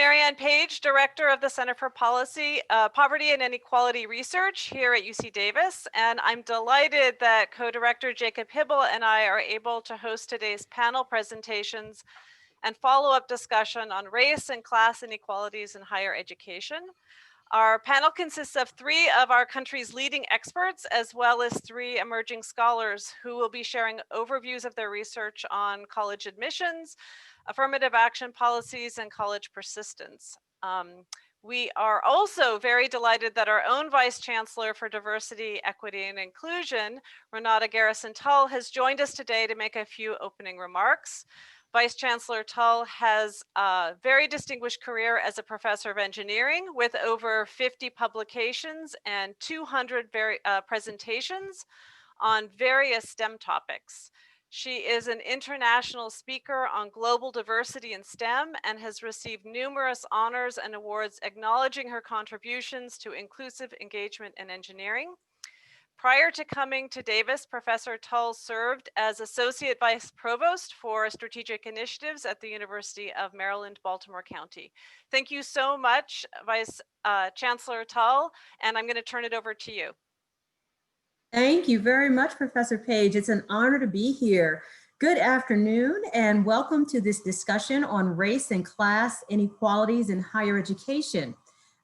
Marianne Page, Director of the Center for Policy, Poverty and Inequality Research here at UC Davis, and I'm delighted that co-director Jacob Hibble and I are able to host today's panel presentations and follow-up discussion on race and class inequalities in higher education. Our panel consists of 3 of our country's leading experts, as well as 3 emerging scholars who will be sharing overviews of their research on college admissions, affirmative action policies, and college persistence. We are also very delighted that our own Vice Chancellor for Diversity, Equity, and Inclusion, Renata Garrison-Tull, has joined us today to make a few opening remarks. Vice Chancellor Tull has a very distinguished career as a professor of engineering with over 50 publications and 200 presentations on various STEM topics. She is an international speaker on global diversity in STEM and has received numerous honors and awards acknowledging her contributions to inclusive engagement in engineering. Prior to coming to Davis, Professor Tull served as Associate Vice Provost for Strategic Initiatives at the University of Maryland, Baltimore County. Thank you so much, Vice Chancellor Tull, and I'm going to turn it over to you. Thank you very much, Professor Page. It's an honor to be here. Good afternoon and welcome to this discussion on race and class inequalities in higher education.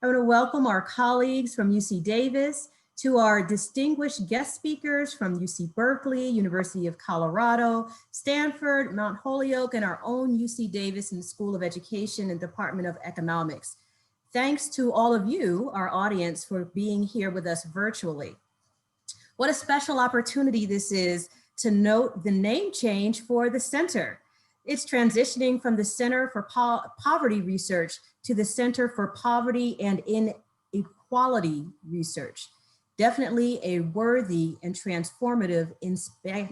I want to welcome our colleagues from UC Davis, to our distinguished guest speakers from UC Berkeley, University of Colorado, Stanford, Mount Holyoke, and our own UC Davis and School of Education and Department of Economics. Thanks to all of you, our audience, for being here with us virtually. What a special opportunity this is to note the name change for the center. It's transitioning from the Center for Poverty Research to the Center for Poverty and Inequality Research. Definitely a worthy and transformative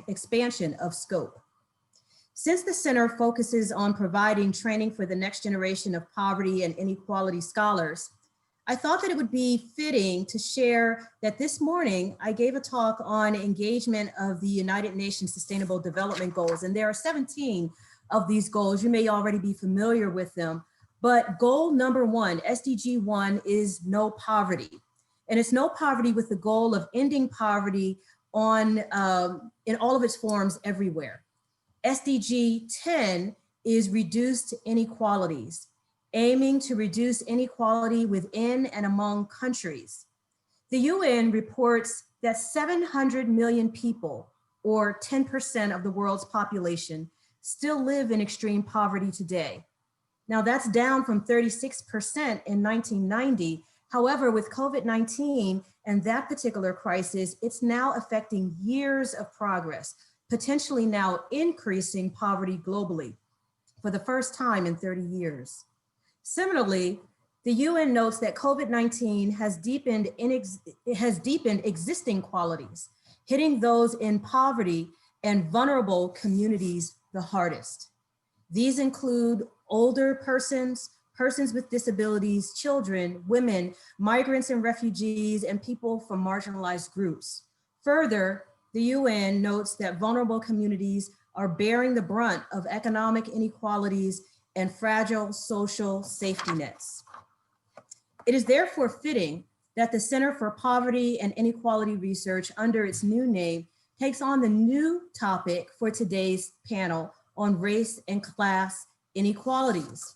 expansion of scope. Since the center focuses on providing training for the next generation of poverty and inequality scholars, I thought that it would be fitting to share that this morning I gave a talk on engagement of the United Nations Sustainable Development Goals, and there are 17 of these goals. You may already be familiar with them, but goal number 1, SDG 1, is no poverty. And it's no poverty with the goal of ending poverty in all of its forms everywhere. SDG 10 is reduced inequalities, aiming to reduce inequality within and among countries. The UN reports that 700 million people, or 10% of the world's population, still live in extreme poverty today. Now that's down from 36% in 1990. However, with COVID-19 and that particular crisis, it's now affecting years of progress, potentially now increasing poverty globally for the first time in 30 years. Similarly, the UN notes that COVID-19 has deepened existing qualities, hitting those in poverty and vulnerable communities the hardest. These include older persons, persons with disabilities, children, women, migrants and refugees, and people from marginalized groups. Further, the UN notes that vulnerable communities are bearing the brunt of economic inequalities and fragile social safety nets. It is therefore fitting that the Center for Poverty and Inequality Research, under its new name, takes on the new topic for today's panel on race and class inequalities.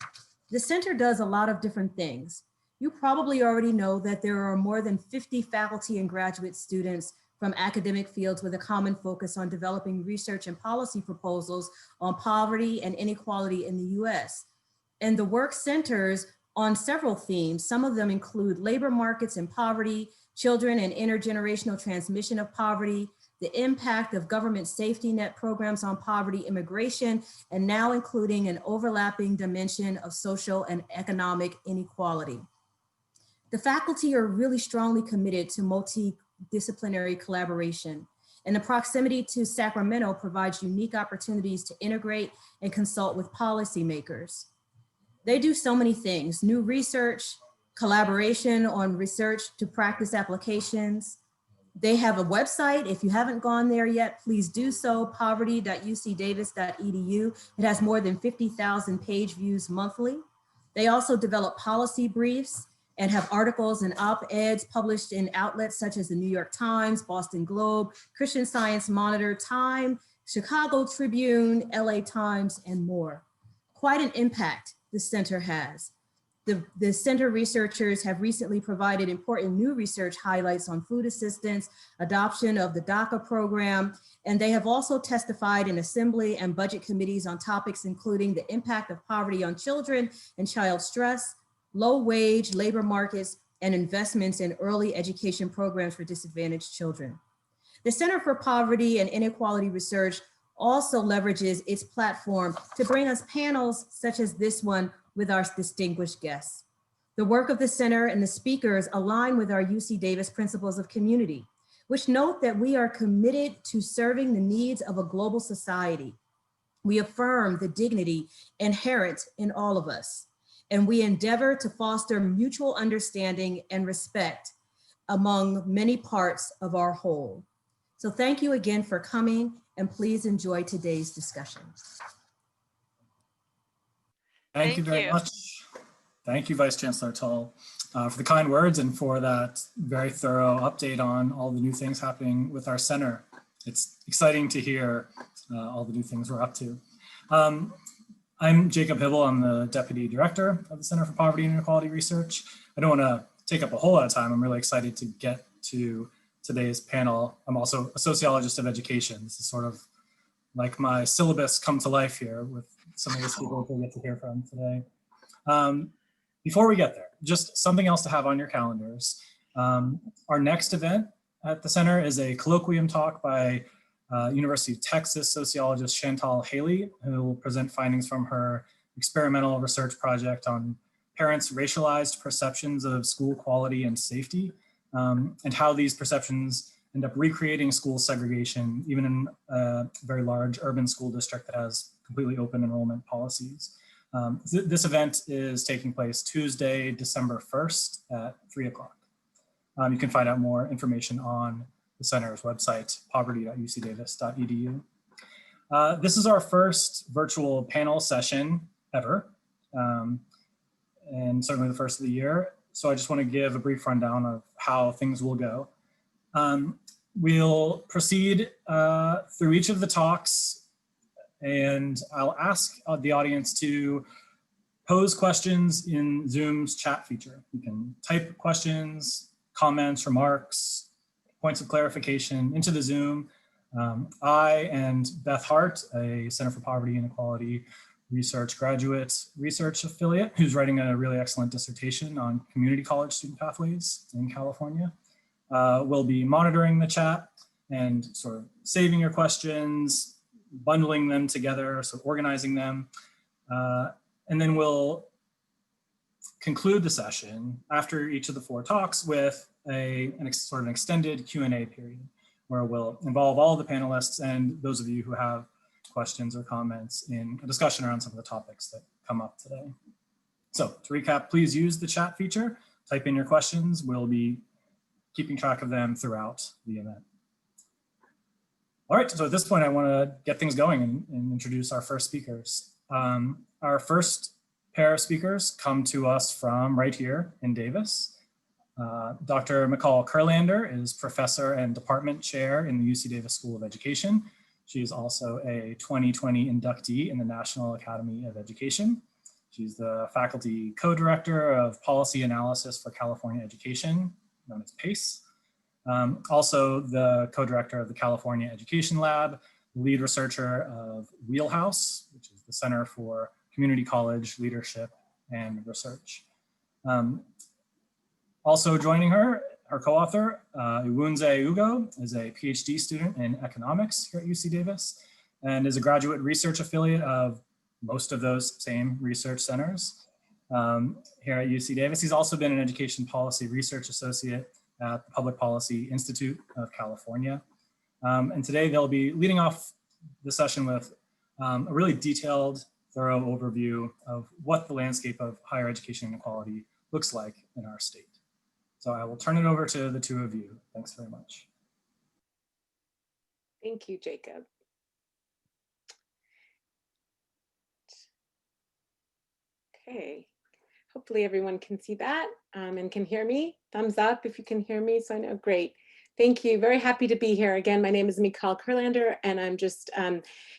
The center does a lot of different things. You probably already know that there are more than 50 faculty and graduate students from academic fields with a common focus on developing research and policy proposals on poverty and inequality in the US. And the work centers on several themes. Some of them include labor markets and poverty, children and intergenerational transmission of poverty, the impact of government safety net programs on poverty, immigration, and now including an overlapping dimension of social and economic inequality. The faculty are really strongly committed to multidisciplinary collaboration, and the proximity to Sacramento provides unique opportunities to integrate and consult with policymakers. They do so many things: new research, collaboration on research to practice applications. They have a website. If you haven't gone there yet, please do so, poverty.ucdavis.edu. It has more than 50,000 page views monthly. They also develop policy briefs and have articles and op-eds published in outlets such as the New York Times, Boston Globe, Christian Science Monitor, Time, Chicago Tribune, LA Times, and more. Quite an impact the center has. The center researchers have recently provided important new research highlights on food assistance, adoption of the DACA program, and they have also testified in assembly and budget committees on topics including the impact of poverty on children and child stress, low wage labor markets, and investments in early education programs for disadvantaged children. The Center for Poverty and Inequality Research also leverages its platform to bring us panels such as this one with our distinguished guests. The work of the center and the speakers align with our UC Davis principles of community, which note that we are committed to serving the needs of a global society. We affirm the dignity inherent in all of us, and we endeavor to foster mutual understanding and respect among many parts of our whole. So thank you again for coming, and please enjoy today's discussion. Thank you very much. Thank you, Vice Chancellor Tull, for the kind words and for that very thorough update on all the new things happening with our center. It's exciting to hear all the new things we're up to. I'm Jacob Hibble. I'm the Deputy Director of the Center for Poverty and Inequality Research. I don't want to take up a whole lot of time. I'm really excited to get to today's panel. I'm also a sociologist of education. This is sort of like my syllabus come to life here with some of the people we'll get to hear from today. Before we get there, just something else to have on your calendars. Our next event at the center is a colloquium talk by University of Texas sociologist Chantal Haley, who will present findings from her experimental research project on parents' racialized perceptions of school quality and safety, and how these perceptions end up recreating school segregation, even in a very large urban school district that has completely open enrollment policies. This event is taking place Tuesday, December 1st at 3 o'clock. You can find out more information on the center's website, poverty.ucdavis.edu. This is our first virtual panel session ever, and certainly the first of the year. So I just want to give a brief rundown of how things will go. We'll proceed through each of the talks, and I'll ask the audience to pose questions in Zoom's chat feature. You can type questions, comments, remarks, points of clarification into the Zoom. I and Beth Hart, a Center for Poverty and Inequality Research graduate research affiliate, who's writing a really excellent dissertation on community college student pathways in California, will be monitoring the chat and sort of saving your questions, bundling them together, so organizing them. And then we'll conclude the session after each of the 4 talks with sort of an extended Q&A period, where we'll involve all the panelists and those of you who have questions or comments in a discussion around some of the topics that come up today. So to recap, please use the chat feature, type in your questions. We'll be keeping track of them throughout the event. All right, so at this point, I want to get things going and introduce our first speakers. Our first pair of speakers come to us from right here in Davis. Dr. Michal Kurlaender is professor and department chair in the UC Davis School of Education. She is also a 2020 inductee in the National Academy of Education. She's the faculty co-director of policy analysis for California education, known as PACE. Also the co-director of the California Education Lab, lead researcher of Wheelhouse, which is the Center for Community College Leadership and Research. Also joining her, her co-author, Iwunze Ugo, is a PhD student in economics here at UC Davis and is a graduate research affiliate of most of those same research centers here at UC Davis. He's also been an education policy research associate at the Public Policy Institute of California. And today they'll be leading off the session with a really detailed, thorough overview of what the landscape of higher education inequality looks like in our state. So I will turn it over to the 2 of you. Thanks very much. Thank you, Jacob. Okay. hopefully everyone can see that and can hear me. Thumbs up if you can hear me, so I know. Great. Thank you. Very happy to be here. Again, my name is Michal Kurlaender, and I'm just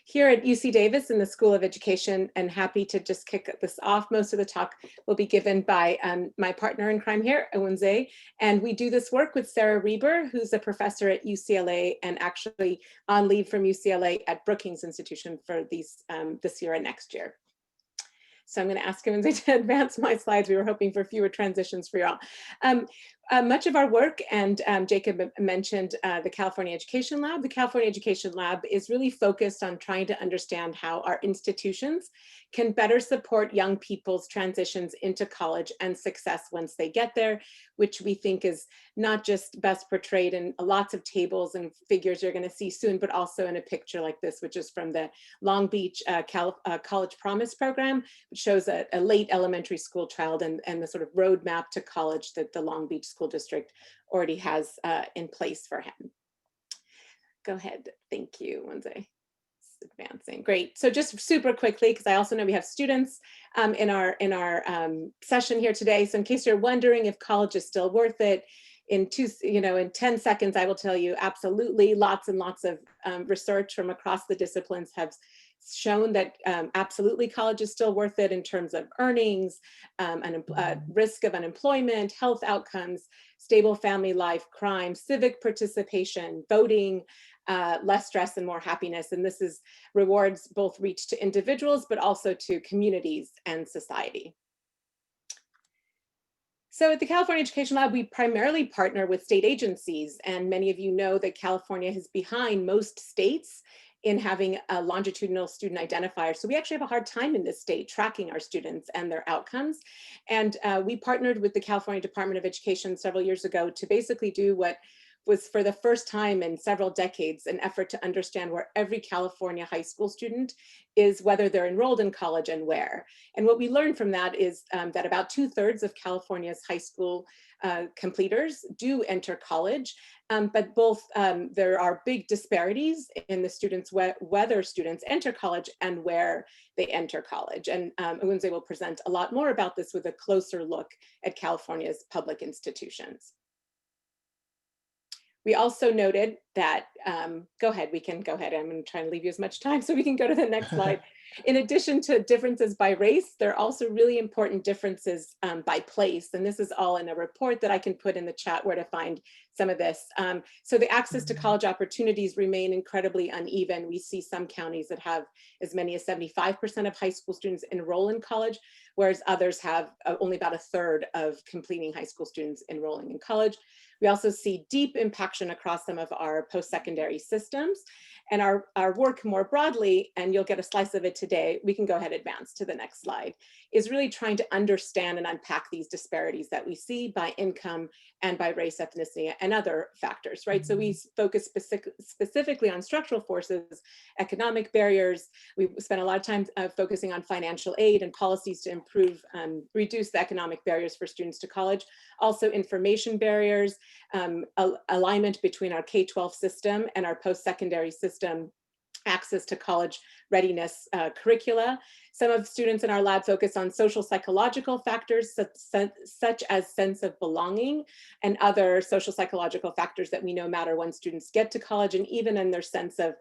here at UC Davis in the School of Education, and happy to just kick this off. Most of the talk will be given by my partner in crime here, Iwunze, and we do this work with Sarah Reber, who's a professor at UCLA and actually on leave from UCLA at Brookings Institution for these this year and next year. So I'm going to ask Iwunze to advance my slides. We were hoping for fewer transitions for y'all. Much of our work, and Jacob mentioned the California Education Lab. The California Education Lab is really focused on trying to understand how our institutions can better support young people's transitions into college and success once they get there, which we think is not just best portrayed in lots of tables and figures you're going to see soon, but also in a picture like this, which is from the Long Beach College Promise Program, which shows a late elementary school child and the sort of roadmap to college that the Long Beach School District already has in place for him. Go ahead. Thank you, Iwunze. Advancing. Great. So just super quickly, because I also know we have students in our session here today. So in case you're wondering if college is still worth it, in 10 seconds, I will tell you absolutely. Lots and lots of research from across the disciplines have shown that absolutely college is still worth it in terms of earnings, risk of unemployment, health outcomes, stable family life, crime, civic participation, voting, less stress and more happiness. And this is rewards both reach to individuals, but also to communities and society. So at the California Education Lab, we primarily partner with state agencies. And many of you know that California is behind most states in having a longitudinal student identifier. So we actually have a hard time in this state tracking our students and their outcomes. And we partnered with the California Department of Education several years ago to basically do what was for the first time in several decades an effort to understand where every California high school student is, whether they're enrolled in college and where. And what we learned from that is that about 2/3 of California's high school completers do enter college, but both there are big disparities in the students, whether students enter college and where they enter college. And Iwunze will present a lot more about this with a closer look at California's public institutions. We also noted that, go ahead, we can go ahead. I'm going to try and leave you as much time so we can go to the next slide. In addition to differences by race, there are also really important differences by place. And this is all in a report that I can put in the chat where to find some of this. So the access to college opportunities remain incredibly uneven. We see some counties that have as many as 75% of high school students enroll in college, whereas others have only about 1/3 of completing high school students enrolling in college. We also see deep impaction across some of our post-secondary systems, and our work more broadly, and you'll get a slice of it today, we can go ahead and advance to the next slide, is really trying to understand and unpack these disparities that we see by income and by race, ethnicity, and other factors, right? So we focus specifically on structural forces, economic barriers. We spent a lot of time focusing on financial aid and policies to improve, reduce the economic barriers for students to college, also information barriers, alignment between our K-12 system and our post-secondary system, access to college readiness curricula. Some of students in our lab focus on social psychological factors such as sense of belonging and other social psychological factors that we know matter when students get to college and even in their sense of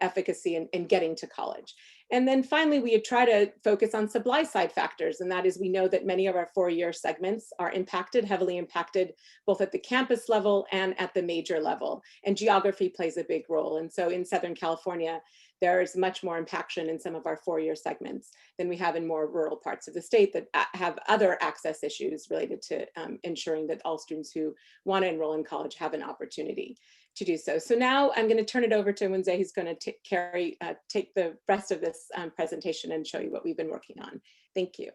efficacy in getting to college. And then finally, we try to focus on supply side factors, and that is we know that many of our four-year segments are impacted, heavily impacted, both at the campus level and at the major level, and geography plays a big role. And so in Southern California, there is much more impaction in some of our four-year segments than we have in more rural parts of the state that have other access issues related to ensuring that all students who want to enroll in college have an opportunity to do so. So now I'm going to turn it over to Iwunze, who's going to take the rest of this presentation and show you what we've been working on. Thank you.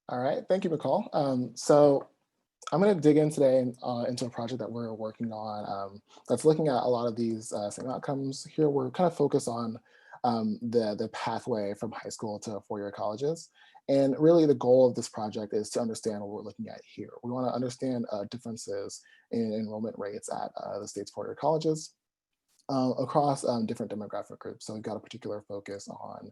All right, thank you, Michal. So I'm going to dig in today into a project that we're working on that's looking at a lot of these same outcomes. Here we're kind of focused on the pathway from high school to four-year colleges. And really the goal of this project is to understand what we're looking at here. We want to understand differences in enrollment rates at the state's four-year colleges. across different demographic groups. So we've got a particular focus on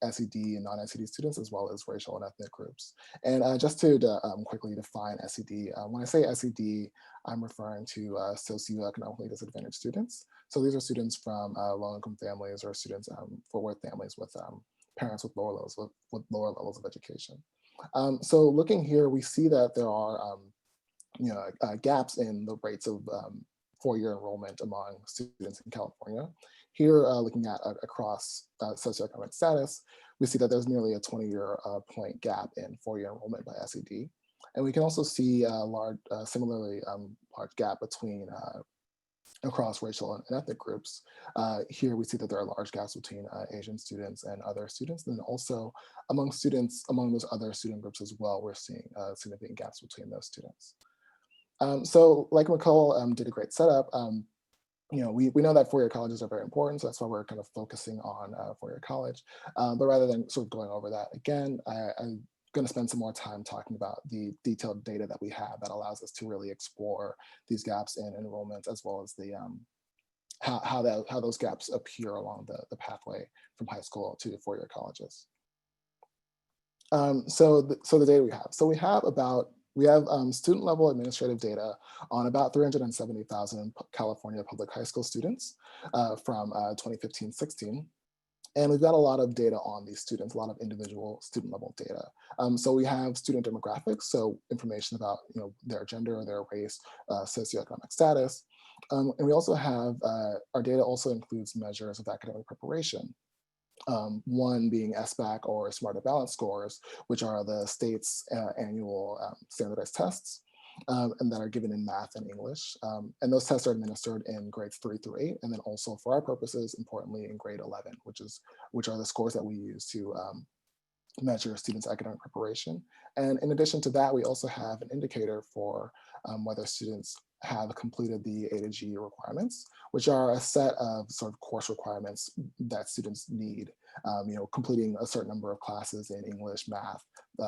SED and non-SED students, as well as racial and ethnic groups. And just to quickly define SED, when I say SED, I'm referring to socioeconomically disadvantaged students. So these are students from low-income families or students with families with parents with lower levels of education. So looking here, we see that there are gaps in the rates of four-year enrollment among students in California. Here, looking at across socioeconomic status, we see that there's nearly a 20-year point gap in four-year enrollment by SED. And we can also see a similarly large gap between across racial and ethnic groups. Here we see that there are large gaps between Asian students and other students. And also among those other student groups as well, we're seeing significant gaps between those students. So like Michal did a great setup, we know that four-year colleges are very important, so that's why we're kind of focusing on four-year college. But rather than sort of going over that again, I'm going to spend some more time talking about the detailed data that we have that allows us to really explore these gaps in enrollment, as well as the how those gaps appear along the pathway from high school to four-year colleges. So the data we have. So we have student level administrative data on about 370,000 California public high school students from 2015-16. And we've got a lot of data on these students, a lot of individual student level data. So we have student demographics, so information about their gender, their race, socioeconomic status. And we also have, our data also includes measures of academic preparation. One being SBAC or Smarter Balance scores, which are the state's annual standardized tests, and that are given in math and English. And those tests are administered in grades 3 through 8, and then also for our purposes, importantly, in grade 11, which are the scores that we use to measure students' academic preparation. And in addition to that, we also have an indicator for whether students have completed the A to G requirements, which are a set of sort of course requirements that students need, completing a certain number of classes in English, math,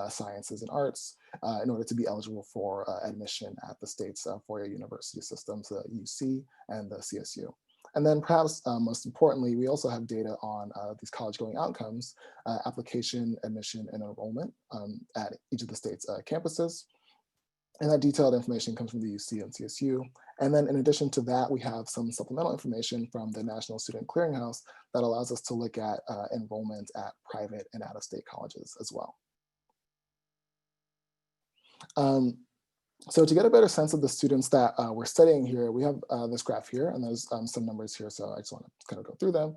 sciences, and arts in order to be eligible for admission at the state's four-year university systems, the UC and the CSU. And then perhaps most importantly, we also have data on these college-going outcomes, application, admission, and enrollment at each of the state's campuses. And that detailed information comes from the UC and CSU. And then in addition to that, we have some supplemental information from the National Student Clearinghouse that allows us to look at enrollment at private and out-of-state colleges as well. So to get a better sense of the students that we're studying here, we have this graph here, and there's some numbers here, so I just want to kind of go through them.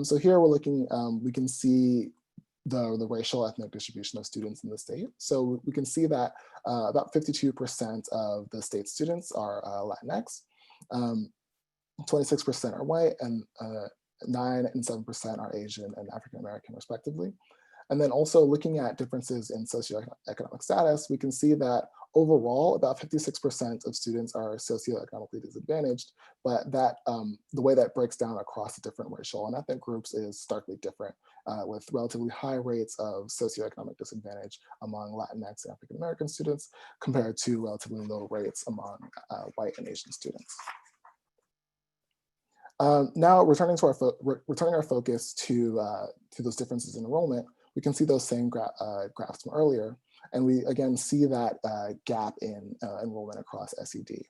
So here we're looking, we can see the racial ethnic distribution of students in the state. So we can see that about 52% of the state students are Latinx, 26% are white, and 9 and 7% are Asian and African American respectively. And then also looking at differences in socioeconomic status, we can see that overall about 56% of students are socioeconomically disadvantaged, but that the way that breaks down across the different racial and ethnic groups is starkly different, with relatively high rates of socioeconomic disadvantage among Latinx and African American students compared to relatively low rates among white and Asian students. Now returning our focus to those differences in enrollment, we can see those same graphs from earlier, and we again see that gap in enrollment across SED.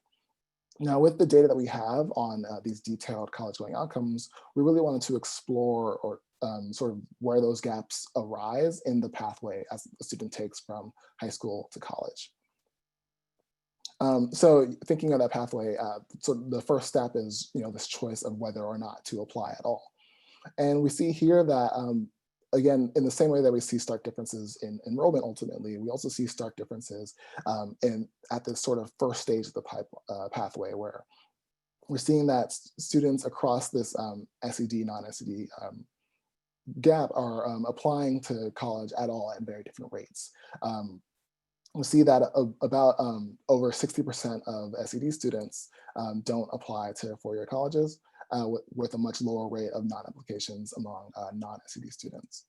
Now, with the data that we have on these detailed college-going outcomes, we really wanted to explore or sort of where those gaps arise in the pathway as a student takes from high school to college. So thinking of that pathway, so the first step is this choice of whether or not to apply at all. And we see here that again, in the same way that we see stark differences in enrollment ultimately, we also see stark differences at this sort of first stage of the pathway, where we're seeing that students across this SED, non-SED gap are applying to college at all at very different rates. We see that about over 60% of SED students don't apply to four-year colleges, with a much lower rate of non-applications among non-SED students.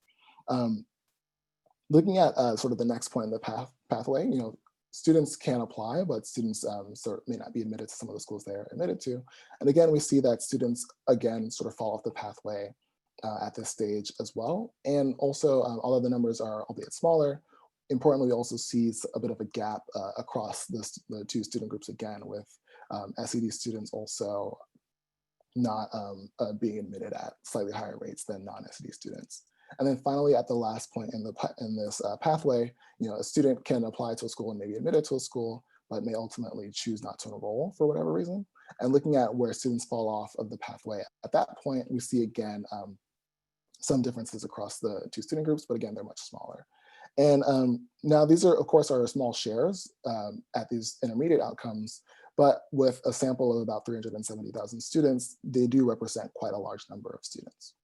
Looking at sort of the next point in the pathway, students can apply, but students may not be admitted to some of the schools they're admitted to. And again, we see that students, again, sort of fall off the pathway at this stage as well. And also, although the numbers are albeit smaller, importantly, we also see a bit of a gap across the two student groups again, with SED students also not being admitted at slightly higher rates than non-SED students. And then finally, at the last point in this pathway, a student can apply to a school and maybe admitted to a school, but may ultimately choose not to enroll for whatever reason. And looking at where students fall off of the pathway, at that point, we see again some differences across the two student groups, but again, they're much smaller. And now these are, of course, are small shares at these intermediate outcomes, but with a sample of about 370,000 students, they do represent quite a large number of students.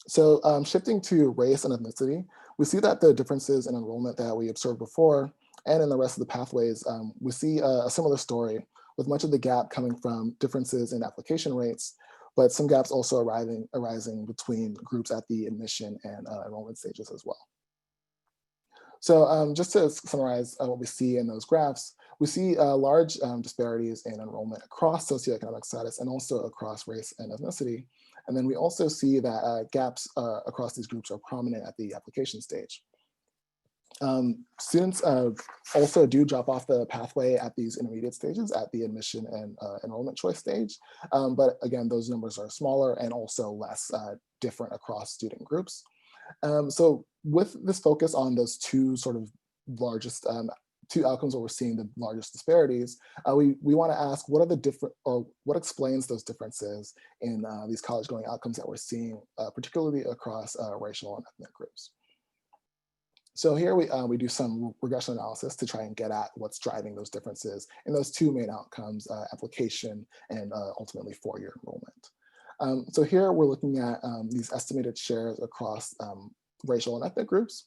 So shifting to race and ethnicity, we see that the differences in enrollment that we observed before and in the rest of the pathways, we see a similar story, with much of the gap coming from differences in application rates, but some gaps also arising between groups at the admission and enrollment stages as well. So just to summarize what we see in those graphs, we see large disparities in enrollment across socioeconomic status and also across race and ethnicity. And then we also see that gaps across these groups are prominent at the application stage. Students also do drop off the pathway at these intermediate stages at the admission and enrollment choice stage. But again, those numbers are smaller and also less different across student groups. So with this focus on those two sort of largest two outcomes where we're seeing the largest disparities, we want to ask what are the different, or what explains those differences in these college going outcomes that we're seeing, particularly across racial and ethnic groups. So here we do some regression analysis to try and get at what's driving those differences in those two main outcomes, application and ultimately four-year enrollment. So here we're looking at these estimated shares across racial and ethnic groups.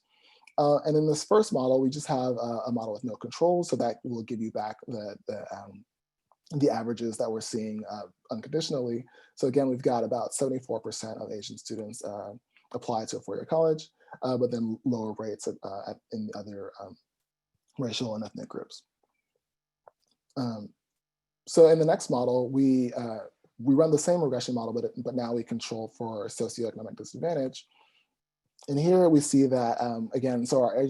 And in this first model, we just have a model with no controls, so that will give you back the averages that we're seeing unconditionally. So again, we've got about 74% of Asian students apply to a four-year college, but then lower rates in the other racial and ethnic groups. So in the next model, we run the same regression model, but now we control for socioeconomic disadvantage. And here we see that, again, so our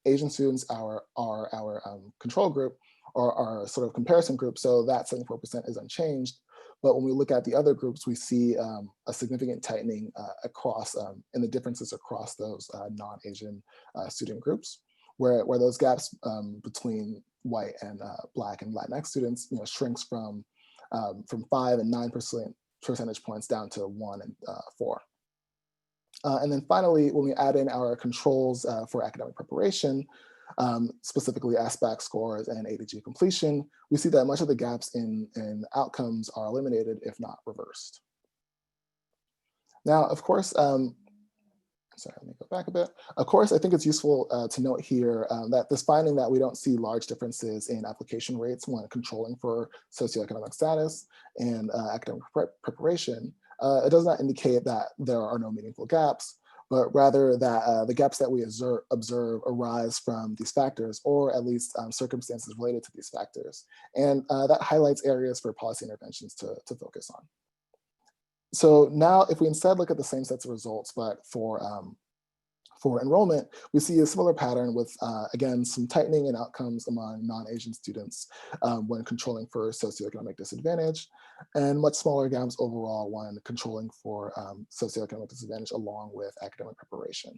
Asian students are our control group, or our sort of comparison group, so that 74% is unchanged. But when we look at the other groups, we see a significant tightening across, in the differences across those non-Asian student groups, where those gaps between white and Black and Latinx students, shrinks from 5 and 9 percentage points down to 1 and 4. And then finally, when we add in our controls for academic preparation, specifically SBAC scores and A to G completion, we see that much of the gaps in outcomes are eliminated, if not reversed. Now, of course, sorry, let me go back a bit. Of course, I think it's useful to note here that this finding that we don't see large differences in application rates when controlling for socioeconomic status and academic preparation, it does not indicate that there are no meaningful gaps, but rather that the gaps that we observe arise from these factors, or at least circumstances related to these factors. And that highlights areas for policy interventions to focus on. So now if we instead look at the same sets of results, but for enrollment, we see a similar pattern with, again, some tightening in outcomes among non-Asian students when controlling for socioeconomic disadvantage, and much smaller gaps overall when controlling for socioeconomic disadvantage along with academic preparation.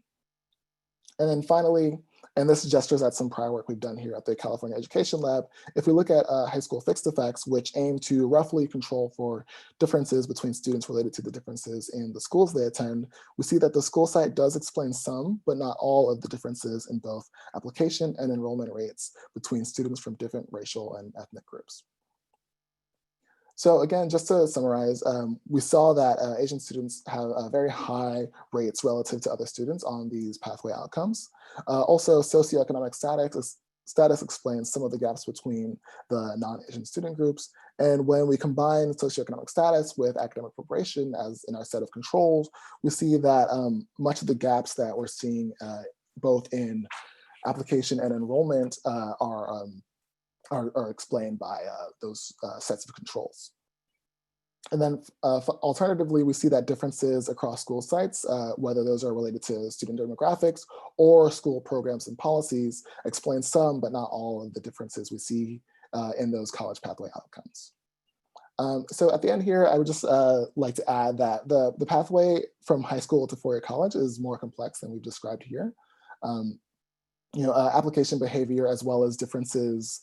And then finally, and this gestures at some prior work we've done here at the California Education Lab, if we look at high school fixed effects, which aim to roughly control for differences between students related to the differences in the schools they attend, we see that the school site does explain some, but not all of the differences in both application and enrollment rates between students from different racial and ethnic groups. So again, just to summarize, we saw that Asian students have very high rates relative to other students on these pathway outcomes. Also, socioeconomic status explains some of the gaps between the non-Asian student groups. And when we combine socioeconomic status with academic preparation as in our set of controls, we see that much of the gaps that we're seeing both in application and enrollment are explained by those sets of controls. And then alternatively, we see that differences across school sites, whether those are related to student demographics or school programs and policies, explain some but not all of the differences we see in those college pathway outcomes. So at the end here, I would just like to add that the pathway from high school to four-year college is more complex than we've described here. Application behavior as well as differences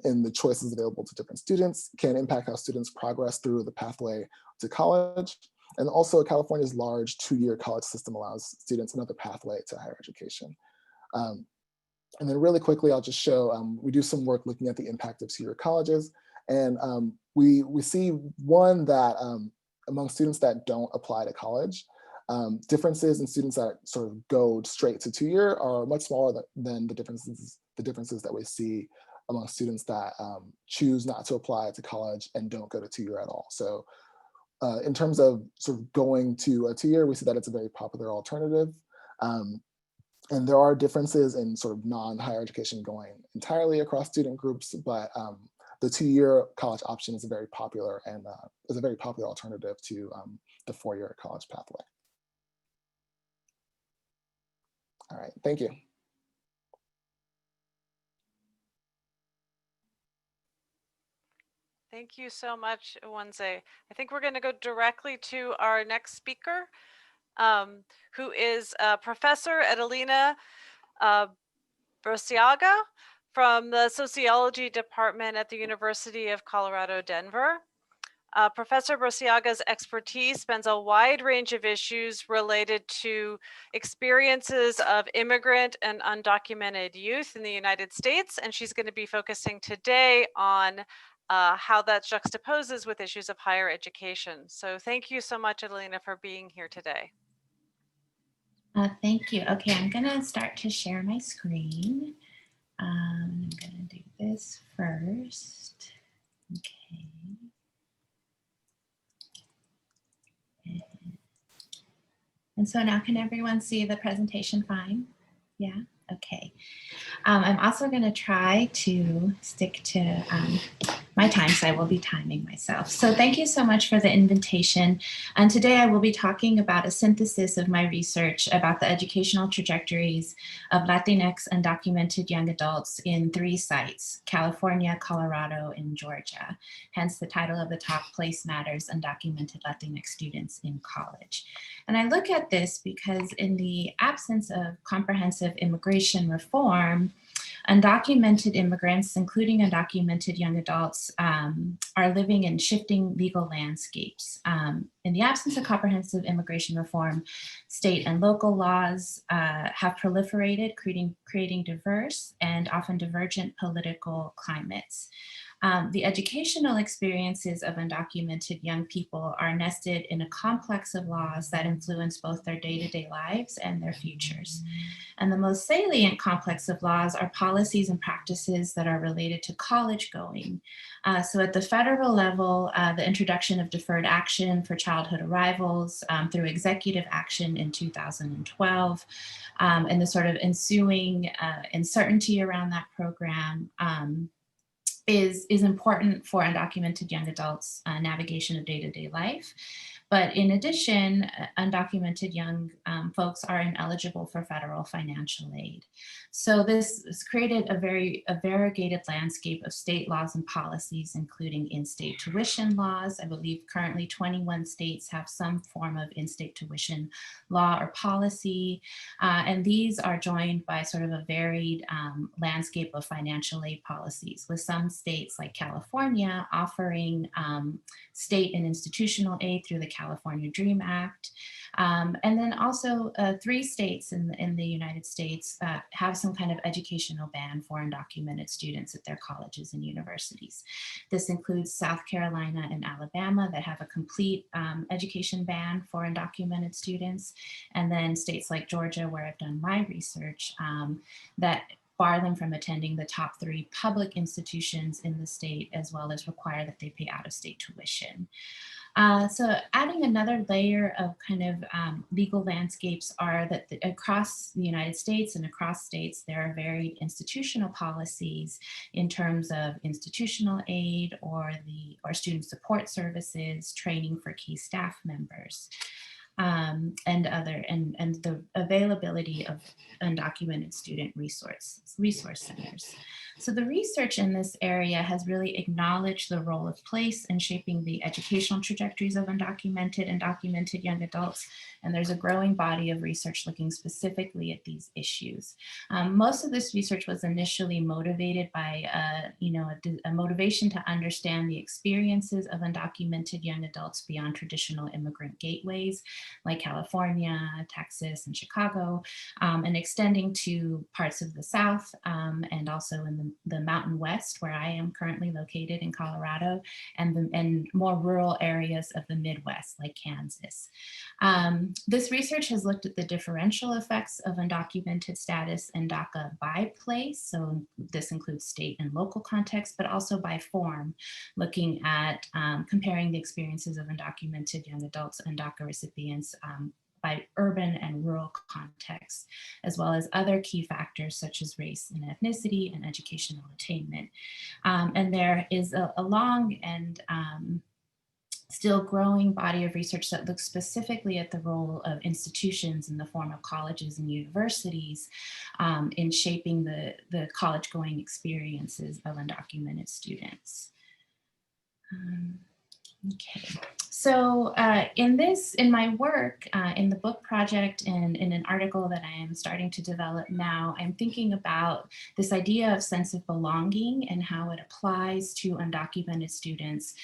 in the choices available to different students can impact how students progress through the pathway to college. And also California's large two-year college system allows students another pathway to higher education. And then really quickly, I'll just show, we do some work looking at the impact of two-year colleges. And we see one that among students that don't apply to college, differences in students that sort of go straight to two-year are much smaller than the differences that we see among students that choose not to apply to college and don't go to two-year at all. So in terms of sort of going to a two-year, we see that it's a very popular alternative. And there are differences in sort of non-higher education going entirely across student groups, but the two-year college option is a very popular and is a very popular alternative to the four-year college pathway. All right, thank you. Thank you so much, Iwunze. I think we're going to go directly to our next speaker, who is Professor Edelina Burciaga from the Sociology Department at the University of Colorado, Denver. Professor Burciaga's expertise spans a wide range of issues related to experiences of immigrant and undocumented youth in the United States, and she's going to be focusing today on how that juxtaposes with issues of higher education. So thank you so much, Edelina, for being here today. Thank you. Okay, I'm going to start to share my screen. I'm going to do this first. Okay. And so now can everyone see the presentation fine? Yeah, okay. I'm also going to try to stick to my time, so I will be timing myself. So thank you so much for the invitation. And today I will be talking about a synthesis of my research about the educational trajectories of Latinx undocumented young adults in 3 sites: California, Colorado, and Georgia. Hence the title of the talk, Place Matters: Undocumented Latinx Students in College. And I look at this because in the absence of comprehensive immigration reform, undocumented immigrants, including undocumented young adults, are living in shifting legal landscapes. In the absence of comprehensive immigration reform, state and local laws have proliferated, creating diverse and often divergent political climates. The educational experiences of undocumented young people are nested in a complex of laws that influence both their day-to-day lives and their futures. And the most salient complex of laws are policies and practices that are related to college going. So at the federal level, the introduction of deferred action for childhood arrivals through executive action in 2012, and the sort of ensuing uncertainty around that program is important for undocumented young adults' navigation of day-to-day life. But in addition, undocumented young folks are ineligible for federal financial aid. So this has created a variegated landscape of state laws and policies, including in-state tuition laws. I believe currently 21 states have some form of in-state tuition law or policy. And these are joined by sort of a varied landscape of financial aid policies, with some states like California offering state and institutional aid through the California Dream Act. And then also 3 states in the United States have some kind of educational ban for undocumented students at their colleges and universities. This includes South Carolina and Alabama that have a complete education ban for undocumented students. And then states like Georgia, where I've done my research, that bar them from attending the top 3 public institutions in the state, as well as require that they pay out-of-state tuition. So adding another layer of kind of legal landscapes are that across the United States and across states, there are varied institutional policies in terms of institutional aid or student support services, training for key staff members. And the availability of undocumented student resource centers. So the research in this area has really acknowledged the role of place in shaping the educational trajectories of undocumented and documented young adults. And there's a growing body of research looking specifically at these issues. Most of this research was initially motivated by a motivation to understand the experiences of undocumented young adults beyond traditional immigrant gateways, like California, Texas, and Chicago, and extending to parts of the South and also in the Mountain West, where I am currently located in Colorado, and more rural areas of the Midwest, like Kansas. This research has looked at the differential effects of undocumented status and DACA by place. So this includes state and local context, but also by form, looking at comparing the experiences of undocumented young adults and DACA recipients by urban and rural contexts, as well as other key factors such as race and ethnicity and educational attainment. And there is a long and still growing body of research that looks specifically at the role of institutions in the form of colleges and universities in shaping the college-going experiences of undocumented students. Okay, so in my work, in the book project and in an article that I am starting to develop now, I'm thinking about this idea of sense of belonging and how it applies to undocumented students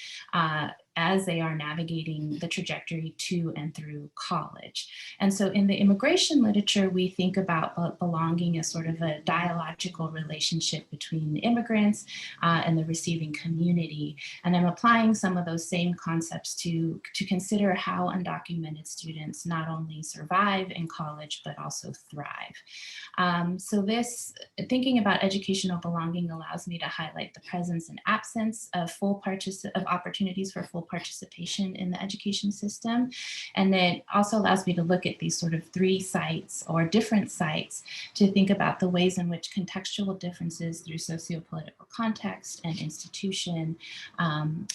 as they are navigating the trajectory to and through college. And so in the immigration literature, we think about belonging as sort of a dialogical relationship between immigrants and the receiving community. And I'm applying some of those same concepts to consider how undocumented students not only survive in college, but also thrive. So this, thinking about educational belonging allows me to highlight the presence and absence of opportunities for full participation in the education system. And it also allows me to look at these sort of three sites or different sites to think about the ways in which contextual differences through sociopolitical context and institution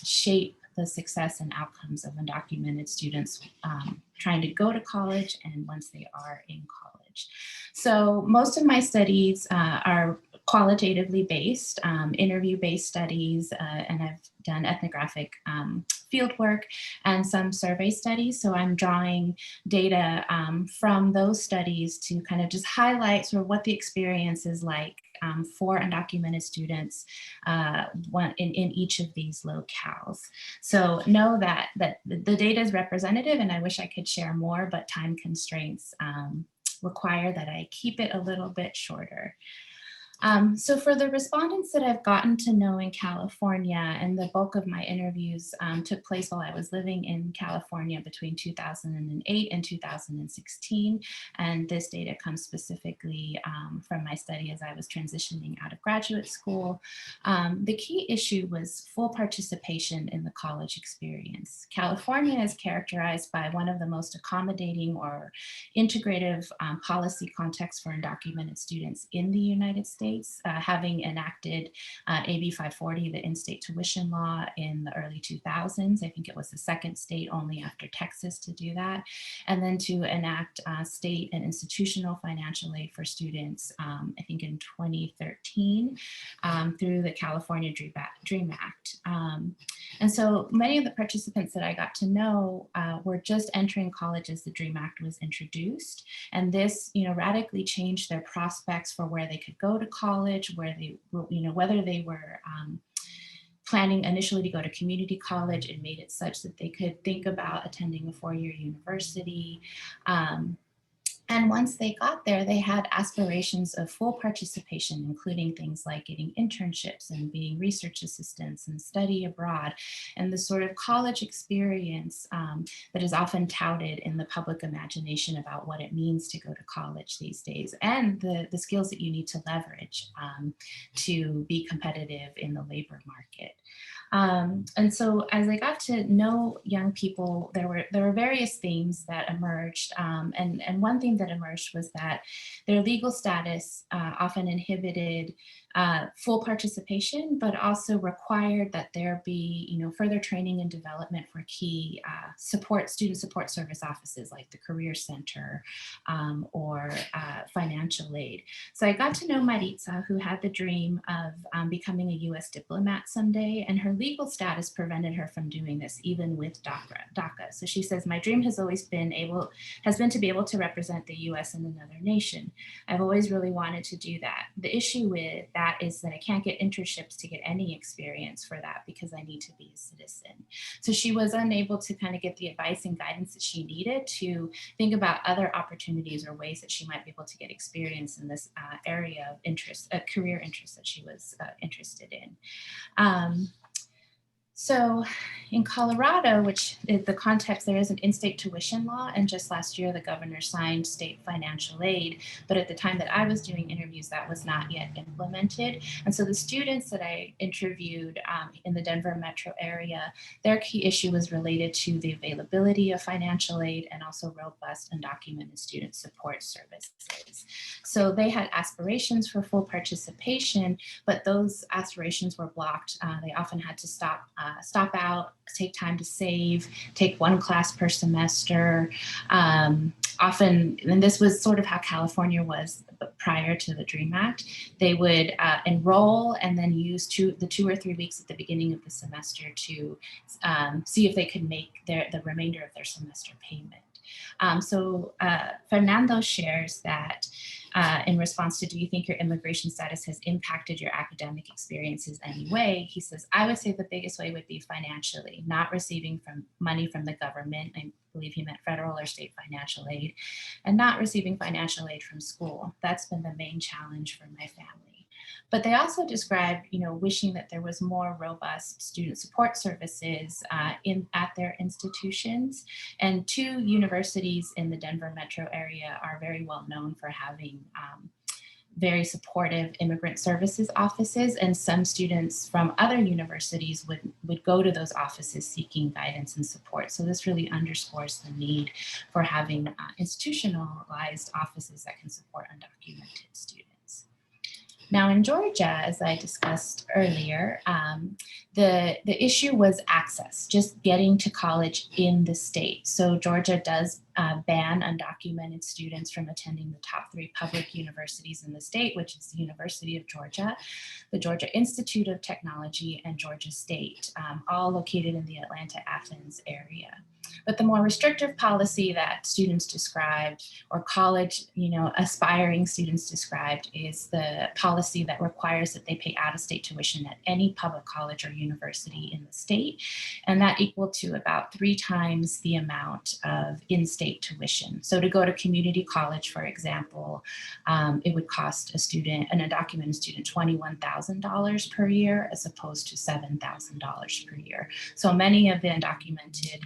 shape the success and outcomes of undocumented students trying to go to college and once they are in college. So most of my studies are qualitatively based, interview-based studies, and I've done ethnographic field work and some survey studies. So I'm drawing data from those studies to kind of just highlight sort of what the experience is like for undocumented students in each of these locales. So know that the data is representative, and I wish I could share more, but time constraints require that I keep it a little bit shorter. So for the respondents that I've gotten to know in California, and the bulk of my interviews took place while I was living in California between 2008 and 2016. And this data comes specifically from my study as I was transitioning out of graduate school. The key issue was full participation in the college experience. California is characterized by one of the most accommodating or integrative policy contexts for undocumented students in the United States. Having enacted AB 540, the in-state tuition law in the early 2000s. I think it was the second state only after Texas to do that. And then to enact state and institutional financial aid for students, I think in 2013 through the California Dream Act. And so many of the participants that I got to know were just entering college as the Dream Act was introduced. And this, radically changed their prospects for where they could go to college, where they, whether they were planning initially to go to community college. It made it such that they could think about attending a four-year university. And once they got there, they had aspirations of full participation, including things like getting internships and being research assistants and study abroad, and the sort of college experience that is often touted in the public imagination about what it means to go to college these days, and the skills that you need to leverage to be competitive in the labor market. And so as I got to know young people, there were various themes that emerged. And one theme that emerged was that their legal status often inhibited full participation, but also required that there be, further training and development for key student support service offices like the Career Center or financial aid. So I got to know Maritza, who had the dream of becoming a US diplomat someday, and her legal status prevented her from doing this, even with DACA. So she says, my dream has always been to be able to represent the US in another nation. I've always really wanted to do that. The issue with that is that I can't get internships to get any experience for that because I need to be a citizen. So she was unable to kind of get the advice and guidance that she needed to think about other opportunities or ways that she might be able to get experience in this area of interest, career interest that she was interested in. So in Colorado, which is the context, there is an in-state tuition law, and just last year the governor signed state financial aid, but at the time that I was doing interviews, that was not yet implemented. And so the students that I interviewed in the Denver metro area, their key issue was related to the availability of financial aid and also robust undocumented student support services. So they had aspirations for full participation, but those aspirations were blocked. They often had to stop out, take time to save, take one class per semester. Often, and this was sort of how California was prior to the DREAM Act, they would enroll and then use the 2 or 3 weeks at the beginning of the semester to see if they could make the remainder of their semester payment. So Fernando shares that in response to, do you think your immigration status has impacted your academic experiences anyway? He says, I would say the biggest way would be financially, not receiving money from the government. I believe he meant federal or state financial aid, and not receiving financial aid from school. That's been the main challenge for my family. But they also described, wishing that there was more robust student support services at their institutions. And 2 universities in the Denver metro area are very well known for having very supportive immigrant services offices, and some students from other universities would go to those offices seeking guidance and support. So this really underscores the need for having institutionalized offices that can support undocumented students. Now in Georgia, as I discussed earlier, the issue was access, just getting to college in the state. So Georgia does ban undocumented students from attending the top 3 public universities in the state, which is the University of Georgia, the Georgia Institute of Technology, and Georgia State, all located in the Atlanta-Athens area. But the more restrictive policy that students described, or college, aspiring students described, is the policy that requires that they pay out-of-state tuition at any public college or university in the state, and that equal to about 3 times the amount of in-state tuition. So to go to community college, for example, it would cost an undocumented student $21,000 per year as opposed to $7,000 per year. So many of the undocumented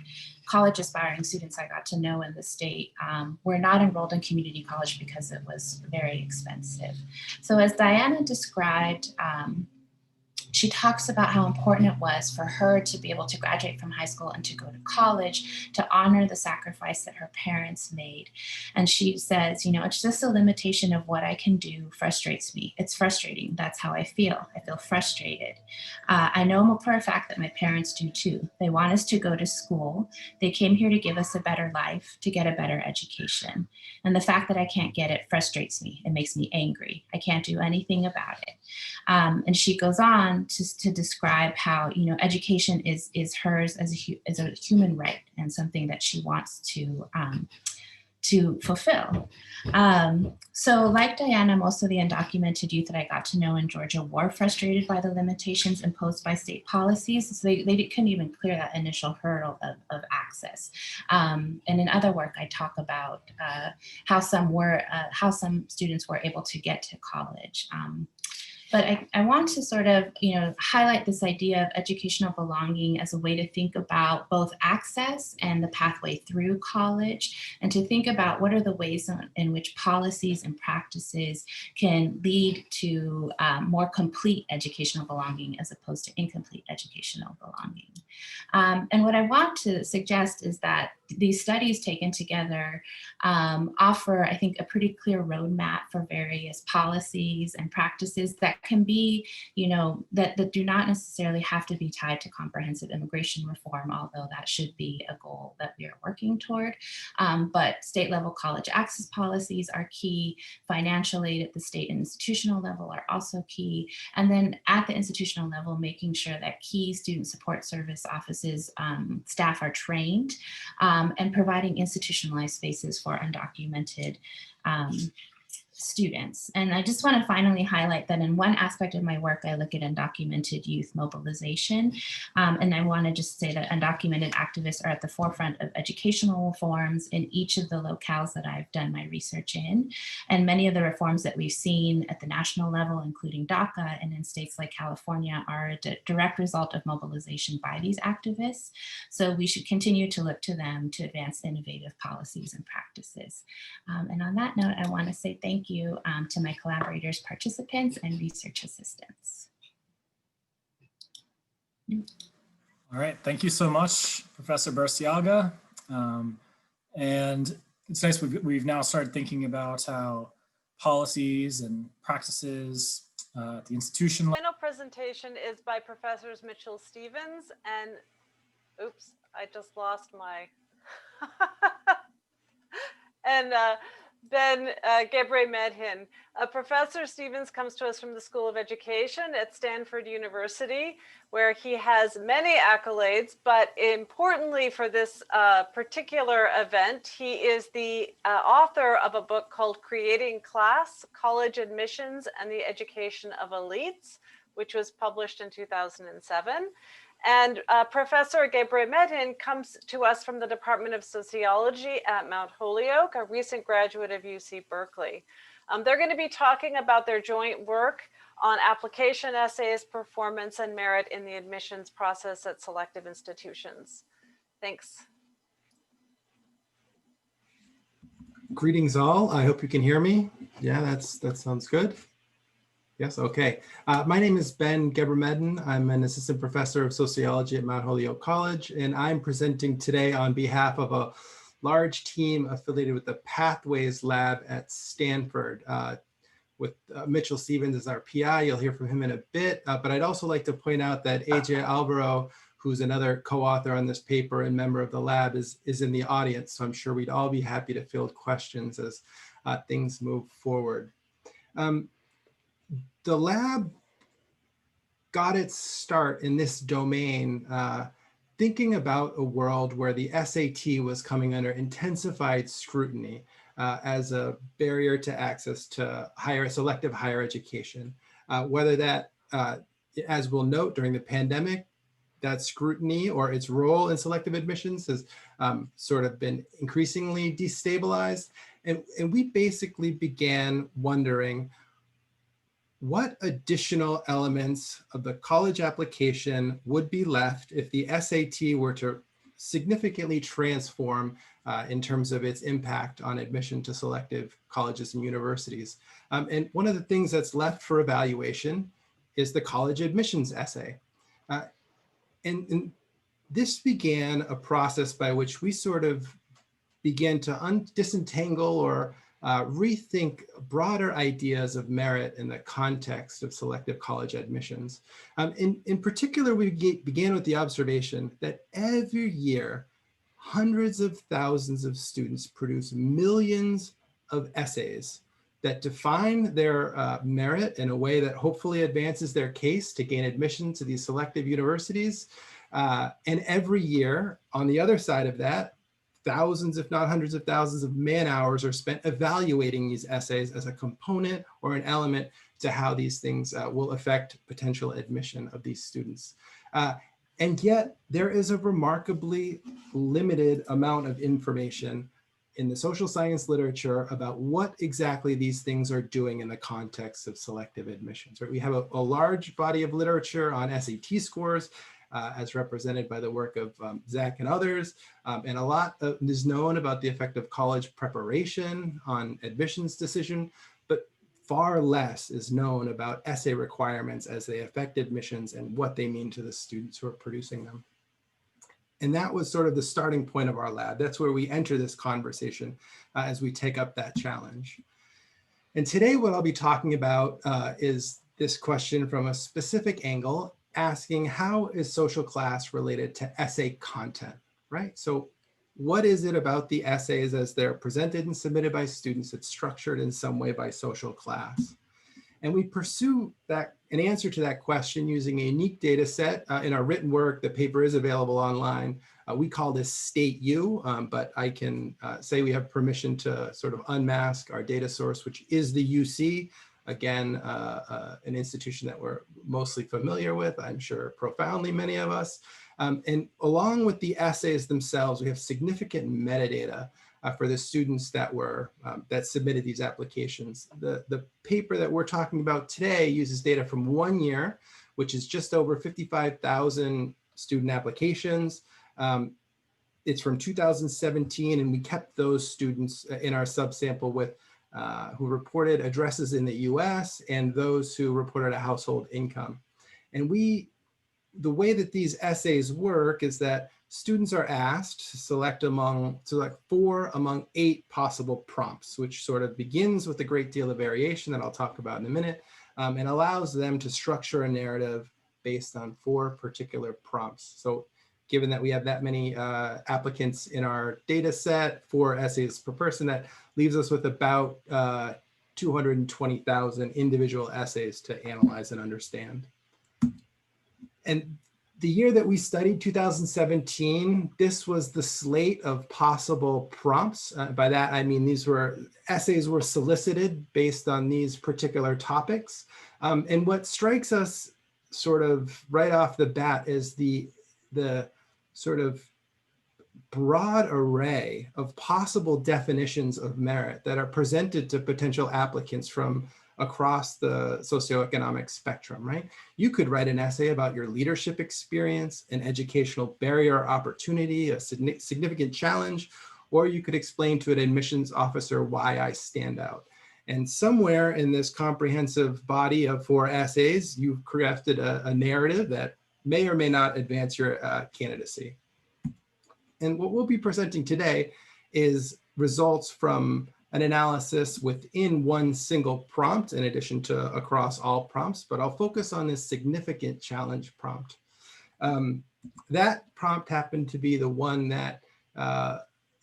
college aspiring students I got to know in the state were not enrolled in community college because it was very expensive. So as Diana described, she talks about how important it was for her to be able to graduate from high school and to go to college to honor the sacrifice that her parents made. And she says, it's just a limitation of what I can do frustrates me. It's frustrating. That's how I feel. I feel frustrated. I know for a fact that my parents do too. They want us to go to school. They came here to give us a better life, to get a better education. And the fact that I can't get it frustrates me. It makes me angry. I can't do anything about it. And she goes on to describe how, education is hers as a human right and something that she wants to fulfill. So like Diana, most of the undocumented youth that I got to know in Georgia were frustrated by the limitations imposed by state policies. So they couldn't even clear that initial hurdle of access. And in other work, I talk about how some students were able to get to college. But I want to sort of, highlight this idea of educational belonging as a way to think about both access and the pathway through college, and to think about what are the ways in which policies and practices can lead to more complete educational belonging as opposed to incomplete educational belonging. And what I want to suggest is that these studies taken together offer, I think, a pretty clear roadmap for various policies and practices that can be, that do not necessarily have to be tied to comprehensive immigration reform, although that should be a goal that we are working toward. But state level college access policies are key. Financial aid at the state and institutional level are also key. And then at the institutional level, making sure that key student support service offices staff are trained, and providing institutionalized spaces for undocumented students. And I just want to finally highlight that in one aspect of my work, I look at undocumented youth mobilization. And I want to just say that undocumented activists are at the forefront of educational reforms in each of the locales that I've done my research in. And many of the reforms that we've seen at the national level, including DACA and in states like California, are a direct result of mobilization by these activists. So we should continue to look to them to advance innovative policies and practices. And on that note, I want to say thank you to my collaborators, participants, and research assistants. All right, thank you so much, Professor Burciaga. And it's nice we've now started thinking about how policies and practices at the institution level. Final presentation is by Professors Michal Stevens and, oops, I just lost my, and Ben Gebre-Medhin. Professor Stevens comes to us from the School of Education at Stanford University, where he has many accolades, but importantly for this particular event, he is the author of a book called Creating Class, College Admissions and the Education of Elites, which was published in 2007. And Professor Gebre-Medhin comes to us from the Department of Sociology at Mount Holyoke, a recent graduate of UC Berkeley. They're going to be talking about their joint work on application essays, performance, and merit in the admissions process at selective institutions. Thanks. Greetings all. I hope you can hear me. Yeah, that sounds good. Yes, okay. My name is Ben Gebre-Medhin. I'm an assistant professor of sociology at Mount Holyoke College, and I'm presenting today on behalf of a large team affiliated with the Pathways Lab at Stanford. With Michal Stevens as our PI, you'll hear from him in a bit, but I'd also like to point out that AJ Alvaro, who's another co-author on this paper and member of the lab, is in the audience, so I'm sure we'd all be happy to field questions as things move forward. The lab got its start in this domain thinking about a world where the SAT was coming under intensified scrutiny as a barrier to access to selective higher education. Whether that, as we'll note during the pandemic, that scrutiny or its role in selective admissions has sort of been increasingly destabilized. And we basically began wondering, what additional elements of the college application would be left if the SAT were to significantly transform in terms of its impact on admission to selective colleges and universities? And one of the things that's left for evaluation is the college admissions essay. And this began a process by which we sort of began to disentangle or rethink broader ideas of merit in the context of selective college admissions. In particular, we began with the observation that every year, hundreds of thousands of students produce millions of essays that define their merit in a way that hopefully advances their case to gain admission to these selective universities. And every year, on the other side of that, thousands, if not hundreds of thousands of man hours are spent evaluating these essays as a component or an element to how these things will affect potential admission of these students. And yet there is a remarkably limited amount of information in the social science literature about what exactly these things are doing in the context of selective admissions. Right? We have a large body of literature on SAT scores, as represented by the work of Zach and others, and a lot is known about the effect of college preparation on admissions decision, but far less is known about essay requirements as they affect admissions and what they mean to the students who are producing them. And that was sort of the starting point of our lab. That's where we enter this conversation as we take up that challenge. And today what I'll be talking about is this question from a specific angle, asking how is social class related to essay content, right? So what is it about the essays as they're presented and submitted by students that's structured in some way by social class? And we pursue an answer to that question using a unique data set in our written work. The paper is available online. We call this State U, but I can say we have permission to sort of unmask our data source, which is the UC. Again, an institution that we're mostly familiar with, I'm sure profoundly many of us. And along with the essays themselves, we have significant metadata for the students that submitted these applications. The paper that we're talking about today uses data from 1 year, which is just over 55,000 student applications. It's from 2017, and we kept those students in our subsample with who reported addresses in the US and those who reported a household income. And the way that these essays work is that students are asked to select 4 among 8 possible prompts, which sort of begins with a great deal of variation that I'll talk about in a minute, and allows them to structure a narrative based on 4 particular prompts. So given that we have that many applicants in our data set, 4 essays per person, that leaves us with about 220,000 individual essays to analyze and understand. And the year that we studied, 2017, this was the slate of possible prompts. By that, I mean essays were solicited based on these particular topics. And what strikes us sort of right off the bat is the sort of broad array of possible definitions of merit that are presented to potential applicants from across the socioeconomic spectrum, right? You could write an essay about your leadership experience, an educational barrier or opportunity, a significant challenge, or you could explain to an admissions officer why I stand out. And somewhere in this comprehensive body of 4 essays, you've crafted a narrative that may or may not advance your candidacy. And what we'll be presenting today is results from an analysis within one single prompt in addition to across all prompts, but I'll focus on this significant challenge prompt. That prompt happened to be the one that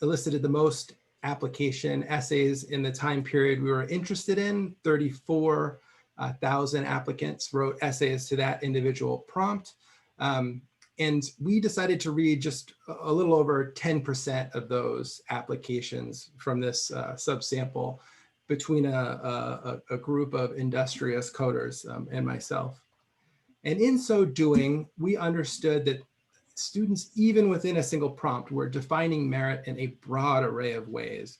elicited the most application essays in the time period we were interested in. 34,000 applicants wrote essays to that individual prompt. And we decided to read just a little over 10% of those applications from this subsample between a group of industrious coders and myself. And in so doing, we understood that students, even within a single prompt, were defining merit in a broad array of ways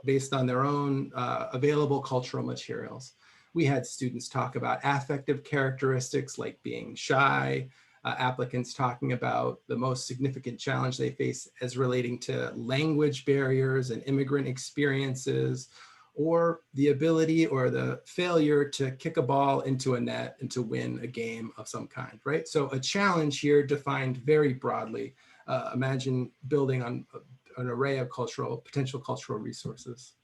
based on their own available cultural materials. We had students talk about affective characteristics like being shy, applicants talking about the most significant challenge they face as relating to language barriers and immigrant experiences, or the ability or the failure to kick a ball into a net and to win a game of some kind, right? So a challenge here defined very broadly. Imagine building on an array of potential cultural resources.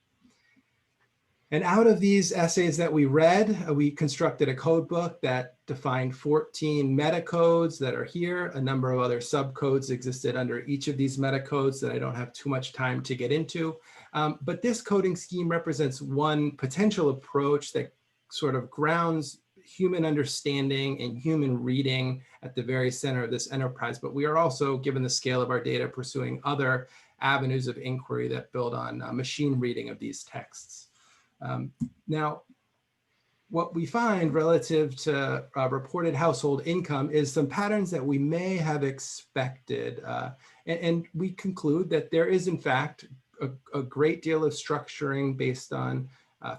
And out of these essays that we read, we constructed a code book that defined 14 metacodes that are here. A number of other subcodes existed under each of these metacodes that I don't have too much time to get into. But this coding scheme represents one potential approach that sort of grounds human understanding and human reading at the very center of this enterprise. But we are also, given the scale of our data, pursuing other avenues of inquiry that build on machine reading of these texts. Now, what we find relative to reported household income is some patterns that we may have expected. And we conclude that there is, in fact, a great deal of structuring based on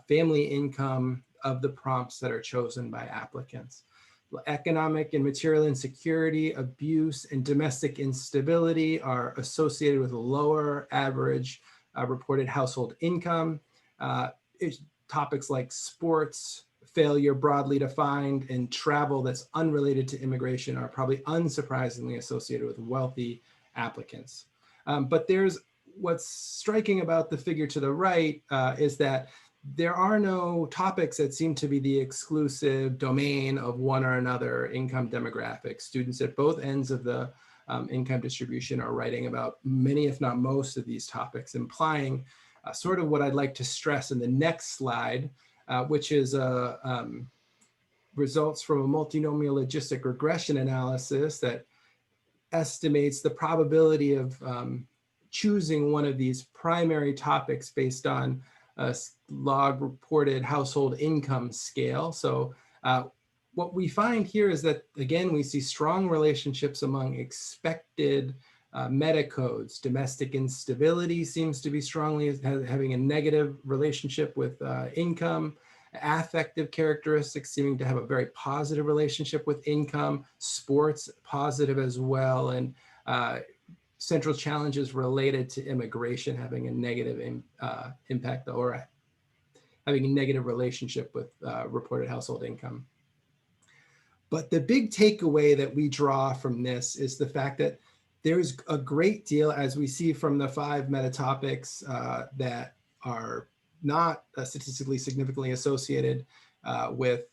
family income of the prompts that are chosen by applicants. Economic and material insecurity, abuse, and domestic instability are associated with a lower average reported household income. Topics like sports, failure broadly defined, and travel that's unrelated to immigration are probably unsurprisingly associated with wealthy applicants. But there's what's striking about the figure to the right is that there are no topics that seem to be the exclusive domain of one or another income demographic. Students at both ends of the income distribution are writing about many, if not most, of these topics, implying sort of what I'd like to stress in the next slide, which is results from a multinomial logistic regression analysis that estimates the probability of choosing one of these primary topics based on a log reported household income scale. So what we find here is that, again, we see strong relationships among expected meta codes. Domestic instability seems to be strongly having a negative relationship with income. Affective characteristics seeming to have a very positive relationship with income. Sports positive as well. And central challenges related to immigration having a negative impact or having a negative relationship with reported household income. But the big takeaway that we draw from this is the fact that there's a great deal, as we see from the 5 meta topics that are not statistically significantly associated with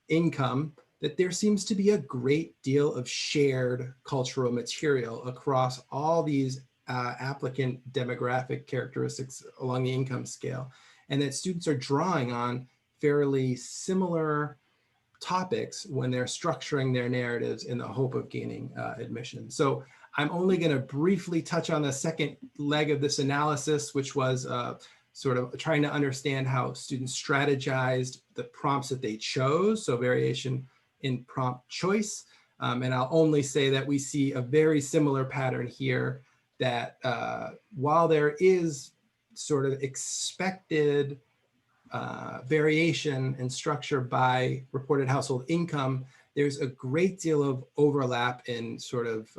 income, that there seems to be a great deal of shared cultural material across all these applicant demographic characteristics along the income scale, and that students are drawing on fairly similar topics when they're structuring their narratives in the hope of gaining admission. So I'm only going to briefly touch on the second leg of this analysis, which was sort of trying to understand how students strategized the prompts that they chose, so variation in prompt choice. And I'll only say that we see a very similar pattern here, that while there is sort of expected variation in structure by reported household income, there's a great deal of overlap in sort of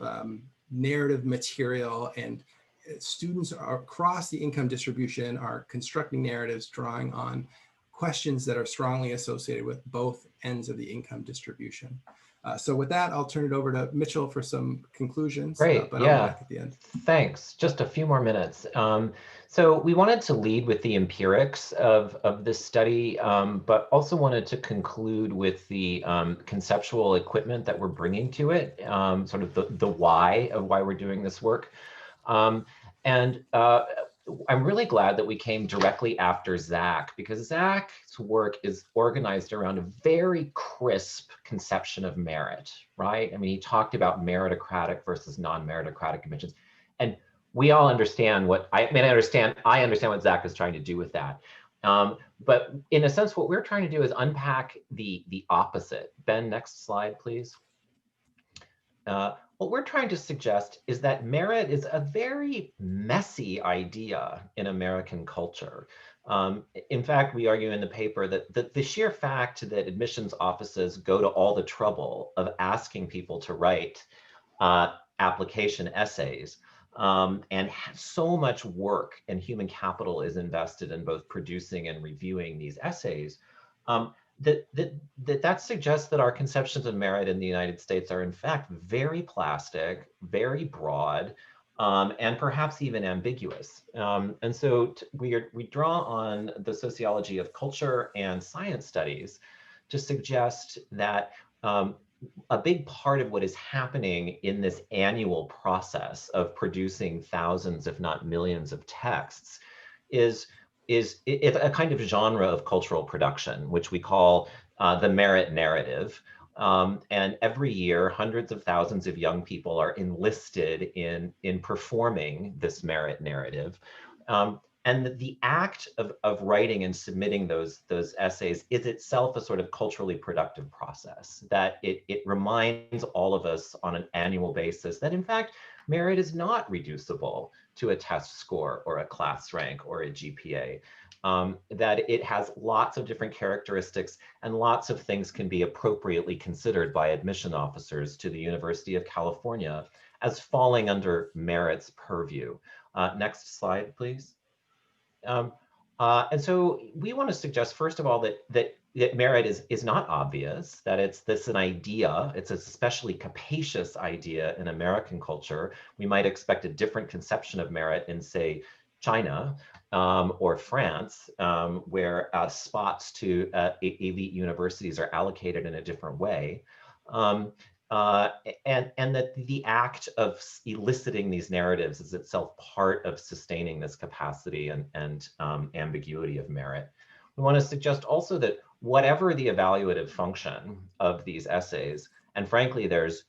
narrative material, and students across the income distribution are constructing narratives drawing on questions that are strongly associated with both ends of the income distribution. So with that, I'll turn it over to Michal for some conclusions. Great, but yeah, I'll be back at the end. Thanks. Just a few more minutes. So we wanted to lead with the empirics of this study, but also wanted to conclude with the conceptual equipment that we're bringing to it, sort of the why of why we're doing this work. I'm really glad that we came directly after Zach, because Zach's work is organized around a very crisp conception of merit, right? I mean, he talked about meritocratic versus non-meritocratic admissions. And we all understand what, I understand what Zach is trying to do with that. But in a sense, what we're trying to do is unpack the opposite. Ben, next slide, please. What we're trying to suggest is that merit is a very messy idea in American culture. In fact, we argue in the paper that the sheer fact that admissions offices go to all the trouble of asking people to write application essays, and so much work and human capital is invested in both producing and reviewing these essays, that suggests that our conceptions of merit in the United States are in fact very plastic, very broad, and perhaps even ambiguous. And so we draw on the sociology of culture and science studies to suggest that a big part of what is happening in this annual process of producing thousands, if not millions of texts is a kind of genre of cultural production, which we call the merit narrative. And every year, hundreds of thousands of young people are enlisted in performing this merit narrative. And the act of writing and submitting those essays is itself a sort of culturally productive process, that it reminds all of us on an annual basis that in fact, merit is not reducible to a test score or a class rank or a GPA. That it has lots of different characteristics and lots of things can be appropriately considered by admission officers to the University of California as falling under merit's purview. Next slide, please. And so we want to suggest, first of all, that merit is not obvious, that it's an idea, it's an especially capacious idea in American culture. We might expect a different conception of merit in, say, China or France, where spots to elite universities are allocated in a different way. And that the act of eliciting these narratives is itself part of sustaining this capacity and ambiguity of merit. We want to suggest also that whatever the evaluative function of these essays, and frankly, there's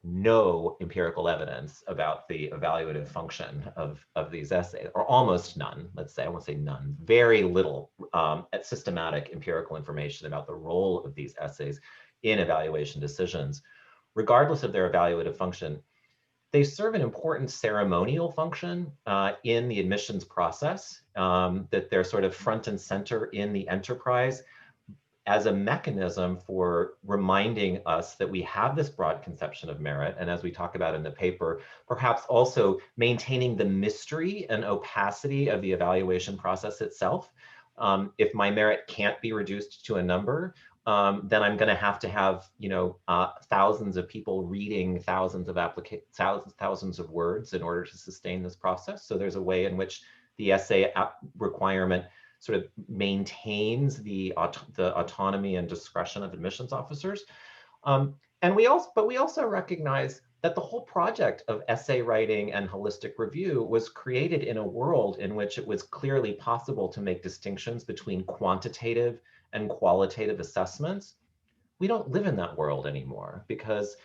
no empirical evidence about the evaluative function of these essays, or almost none, let's say, I won't say none, very little systematic empirical information about the role of these essays in evaluation decisions. Regardless of their evaluative function, they serve an important ceremonial function in the admissions process, that they're sort of front and center in the enterprise as a mechanism for reminding us that we have this broad conception of merit. And as we talk about in the paper, perhaps also maintaining the mystery and opacity of the evaluation process itself. If my merit can't be reduced to a number, then I'm going to have, thousands of people reading thousands of words in order to sustain this process. So there's a way in which the essay requirement sort of maintains the autonomy and discretion of admissions officers. But we also recognize that the whole project of essay writing and holistic review was created in a world in which it was clearly possible to make distinctions between quantitative and qualitative assessments. We don't live in that world anymore because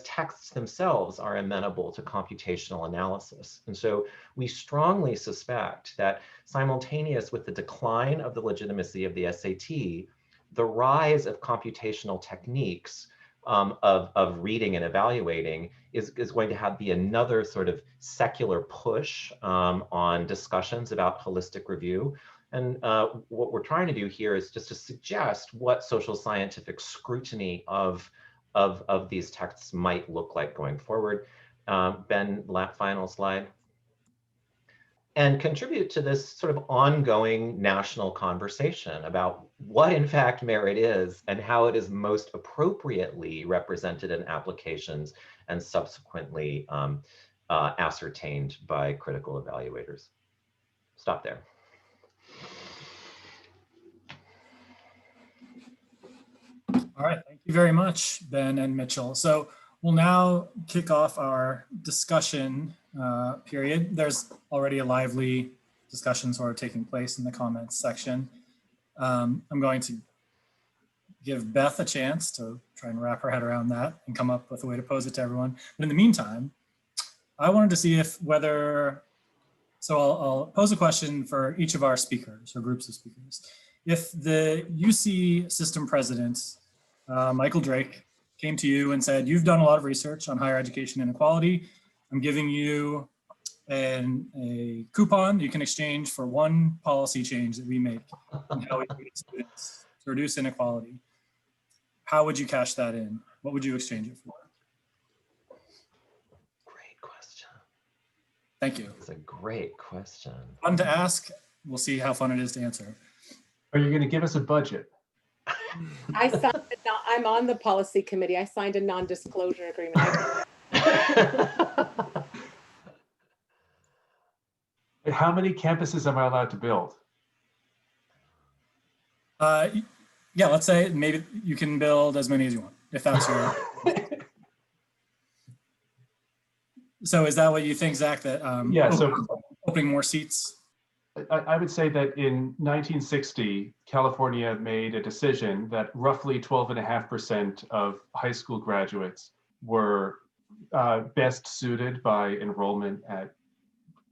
texts themselves are amenable to computational analysis. And so we strongly suspect that simultaneous with the decline of the legitimacy of the SAT, the rise of computational techniques of reading and evaluating is going to be another sort of secular push on discussions about holistic review. And what we're trying to do here is just to suggest what social scientific scrutiny of these texts might look like going forward. Ben, final slide. And contribute to this sort of ongoing national conversation about what in fact merit is and how it is most appropriately represented in applications and subsequently ascertained by critical evaluators. Stop there. All right, thank you very much, Ben and Michal. So we'll now kick off our discussion period. There's already a lively discussion sort of taking place in the comments section. I'm going to give Beth a chance to try and wrap her head around that and come up with a way to pose it to everyone. But in the meantime, I wanted to see so I'll pose a question for each of our speakers or groups of speakers. If the UC system president, Michael Drake, came to you and said, you've done a lot of research on higher education inequality. I'm giving you a coupon you can exchange for one policy change that we make in how we treat students to reduce inequality. How would you cash that in? What would you exchange it for? Great question. Thank you. It's a great question. Fun to ask. We'll see how fun it is to answer. Are you going to give us a budget? I'm on the policy committee. I signed a non-disclosure agreement. How many campuses am I allowed to build? Yeah, let's say maybe you can build as many as you want, if that's your. So is that what you think, Zach, that yeah, so opening more seats? I would say that in 1960, California made a decision that roughly 12.5% of high school graduates were best suited by enrollment at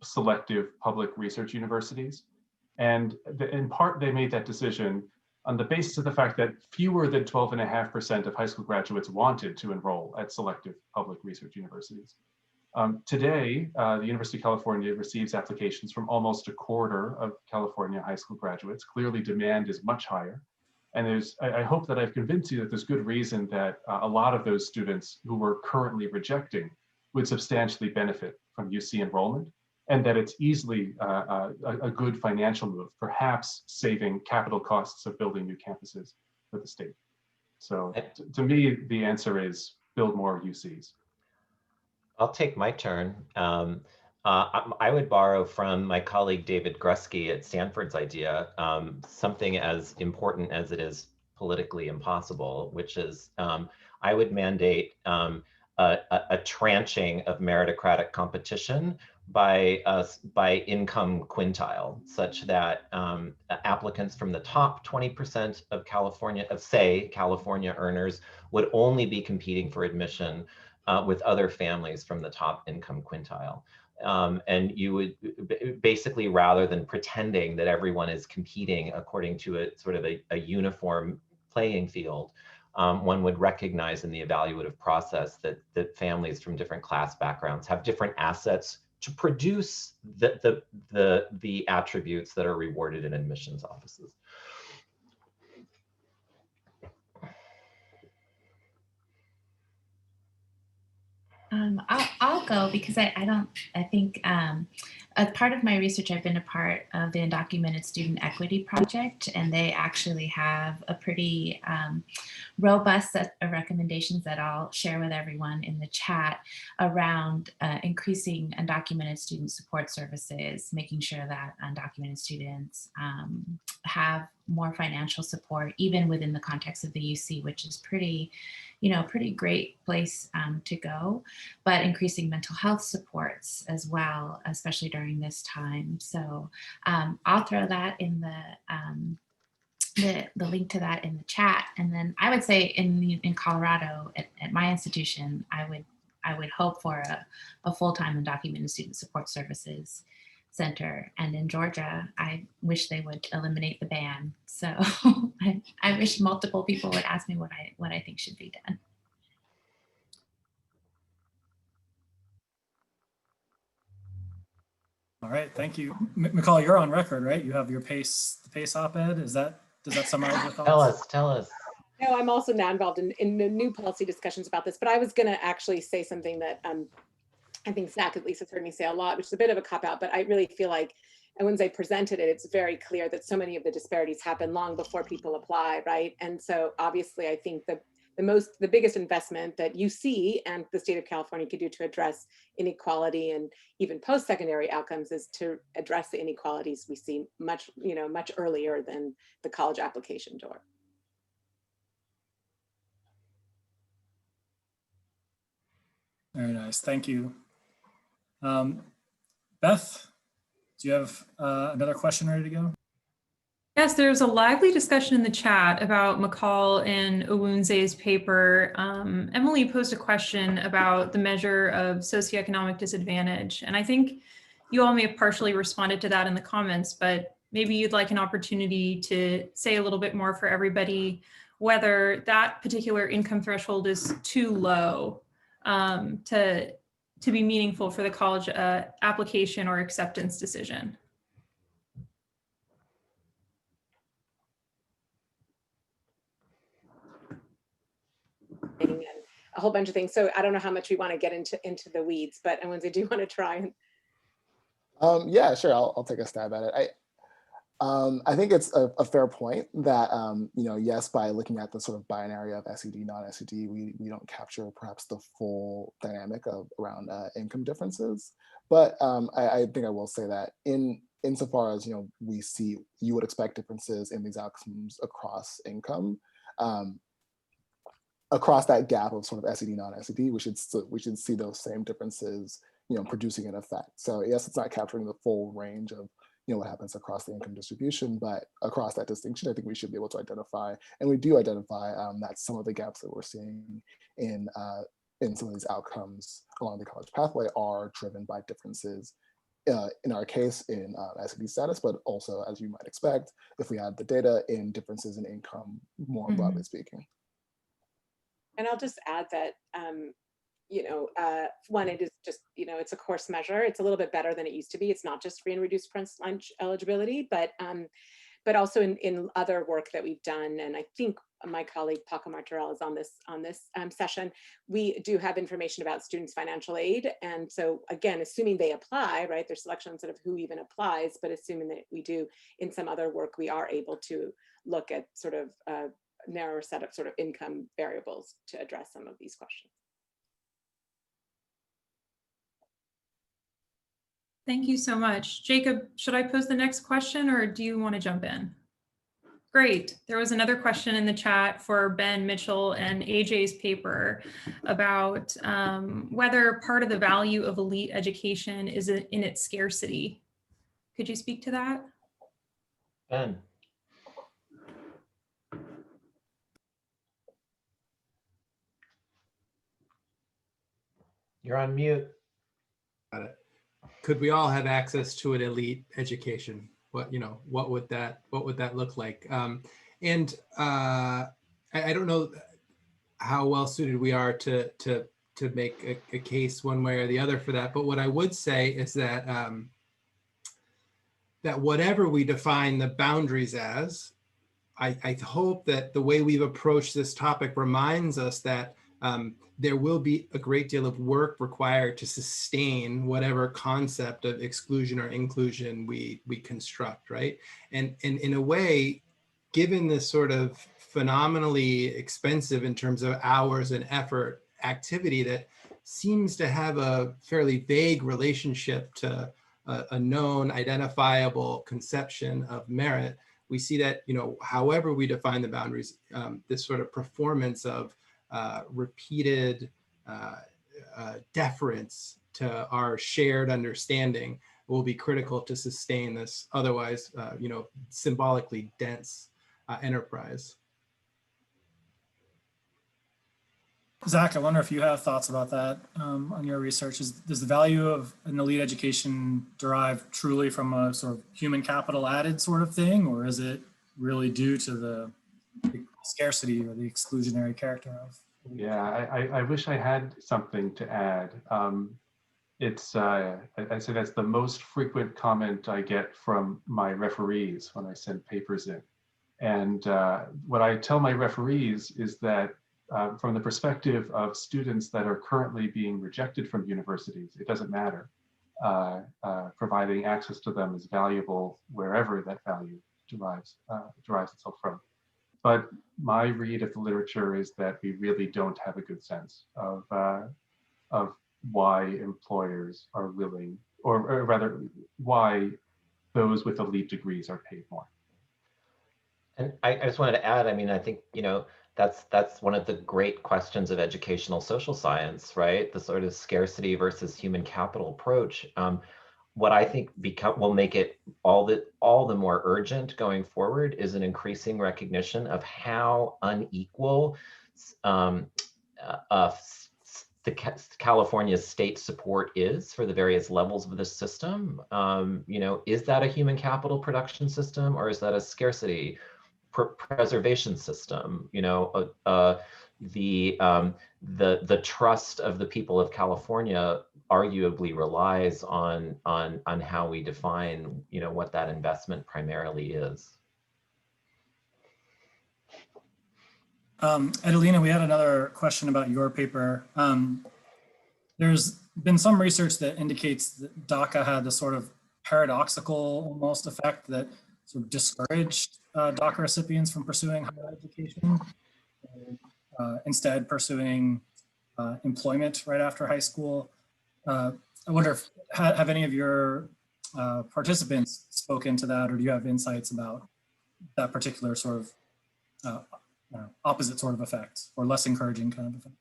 selective public research universities. And in part, they made that decision on the basis of the fact that fewer than 12.5% of high school graduates wanted to enroll at selective public research universities. Today, the University of California receives applications from almost a quarter of California high school graduates. Clearly, demand is much higher. And I hope that I've convinced you that there's good reason that a lot of those students who we're currently rejecting would substantially benefit from UC enrollment, and that it's easily a good financial move, perhaps saving capital costs of building new campuses for the state. So to me, the answer is build more UCs. I'll take my turn. I would borrow from my colleague David Grusky at Stanford's idea, something as important as it is politically impossible, which is I would mandate a tranching of meritocratic competition by income quintile, such that applicants from the top 20% of California, California earners, would only be competing for admission with other families from the top income quintile. And you would basically, rather than pretending that everyone is competing according to a sort of a uniform playing field, one would recognize in the evaluative process that families from different class backgrounds have different assets to produce the attributes that are rewarded in admissions offices. I'll go because I think as part of my research, I've been a part of the Undocumented Student Equity Project, and they actually have a pretty robust set of recommendations that I'll share with everyone in the chat around increasing undocumented student support services, making sure that undocumented students have more financial support, even within the context of the UC, which is pretty great place to go, but increasing mental health supports as well, especially during this time. So I'll throw that in the link to that in the chat. And then I would say in Colorado at my institution, I would hope for a full-time undocumented student support services center. And in Georgia, I wish they would eliminate the ban. So I wish multiple people would ask me what I think should be done. All right, thank you. Michal, you're on record, right? You have your the PACE op-ed. Does that summarize your thoughts? Tell us. No, I'm also now involved in the new policy discussions about this, but I was going to actually say something that I think Zach at least has heard me say a lot, which is a bit of a cop-out, but I really feel like, and when I presented it, it's very clear that so many of the disparities happen long before people apply, right? And so obviously I think the biggest investment that you see and the state of California could do to address inequality and even post-secondary outcomes is to address the inequalities we see much earlier than the college application door. Very nice, thank you. Beth, do you have another question ready to go? Yes, there's a lively discussion in the chat about Michal and Iwunze's paper. Emily posed a question about the measure of socioeconomic disadvantage. And I think you all may have partially responded to that in the comments, but maybe you'd like an opportunity to say a little bit more for everybody, whether that particular income threshold is too low to be meaningful for the college application or acceptance decision. And a whole bunch of things. So I don't know how much we want to get into the weeds, but Iwunze, do you want to try? Yeah, sure. I'll take a stab at it. I think it's a fair point that yes, by looking at the sort of binary of SED, non-SED, we don't capture perhaps the full dynamic around income differences. But I think I will say that insofar as you would expect differences in these outcomes across income. Across that gap of sort of SED, non-SED, we should see those same differences, producing an effect. So yes, it's not capturing the full range of what happens across the income distribution, but across that distinction, I think we should be able to identify, and we do identify that some of the gaps that we're seeing in some of these outcomes along the college pathway are driven by differences. In our case, in SED status, but also, as you might expect, if we add the data, in differences in income, more broadly speaking. And I'll just add that one, it is just, it's a course measure. It's a little bit better than it used to be. It's not just free and reduced lunch eligibility, but also in other work that we've done. And I think my colleague Paco Martorell is on this session. We do have information about students' financial aid. And so again, assuming they apply, right, there's selections of who even applies, but assuming that we do in some other work, we are able to look at sort of a narrower set of sort of income variables to address some of these questions. Thank you so much. Jacob, should I pose the next question or do you want to jump in? Great. There was another question in the chat for Ben, Michal, and AJ's paper about whether part of the value of elite education is in its scarcity. Could you speak to that? Ben. You're on mute. Got it. Could we all have access to an elite education? What would that look like? I don't know how well suited we are to make a case one way or the other for that. But what I would say is that that whatever we define the boundaries as, I hope that the way we've approached this topic reminds us that there will be a great deal of work required to sustain whatever concept of exclusion or inclusion we construct, right? And in a way, given this sort of phenomenally expensive in terms of hours and effort activity that seems to have a fairly vague relationship to a known identifiable conception of merit, we see that, however we define the boundaries, this sort of performance of repeated deference to our shared understanding will be critical to sustain this otherwise, symbolically dense enterprise. Zach, I wonder if you have thoughts about that on your research. Does the value of an elite education derive truly from a sort of human capital added sort of thing, or is it really due to the scarcity or the exclusionary character of? Yeah, I wish I had something to add. I'd say that's the most frequent comment I get from my referees when I send papers in. And what I tell my referees is that from the perspective of students that are currently being rejected from universities, it doesn't matter. Providing access to them is valuable wherever that value derives itself from. But my read of the literature is that we really don't have a good sense of why employers are willing, or rather, why those with elite degrees are paid more. And I just wanted to add, I think, that's one of the great questions of educational social science, right? The sort of scarcity versus human capital approach. What I think will make it all the more urgent going forward is an increasing recognition of how unequal California's state support is for the various levels of the system. Is that a human capital production system, or is that a scarcity preservation system? The trust of the people of California arguably relies on how we define what that investment primarily is. Edelina, we had another question about your paper. There's been some research that indicates that DACA had this sort of paradoxical almost effect that sort of discouraged DACA recipients from pursuing higher education, instead pursuing employment right after high school. I wonder if have any of your participants spoken to that, or do you have insights about that particular sort of opposite sort of effect, or less encouraging kind of effect?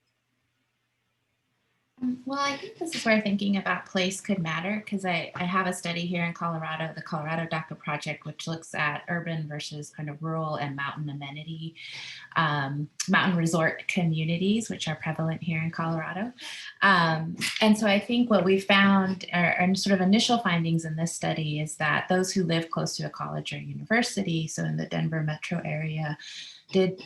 Well, I think this is where thinking about place could matter, because I have a study here in Colorado, the Colorado DACA Project, which looks at urban versus kind of rural and mountain amenity, mountain resort communities, which are prevalent here in Colorado. And so I think what we found, or sort of initial findings in this study, is that those who live close to a college or university, so in the Denver metro area, did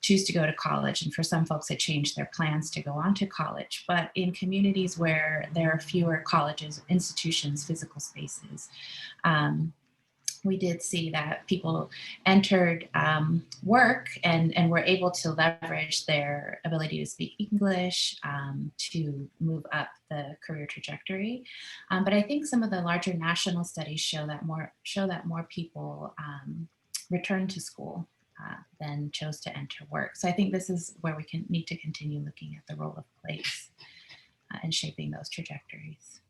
choose to go to college, and for some folks it changed their plans to go on to college. But in communities where there are fewer colleges, institutions, physical spaces, we did see that people entered work and were able to leverage their ability to speak English to move up the career trajectory. But I think some of the larger national studies show that more people return to school than chose to enter work. So I think this is where we need to continue looking at the role of place and shaping those trajectories.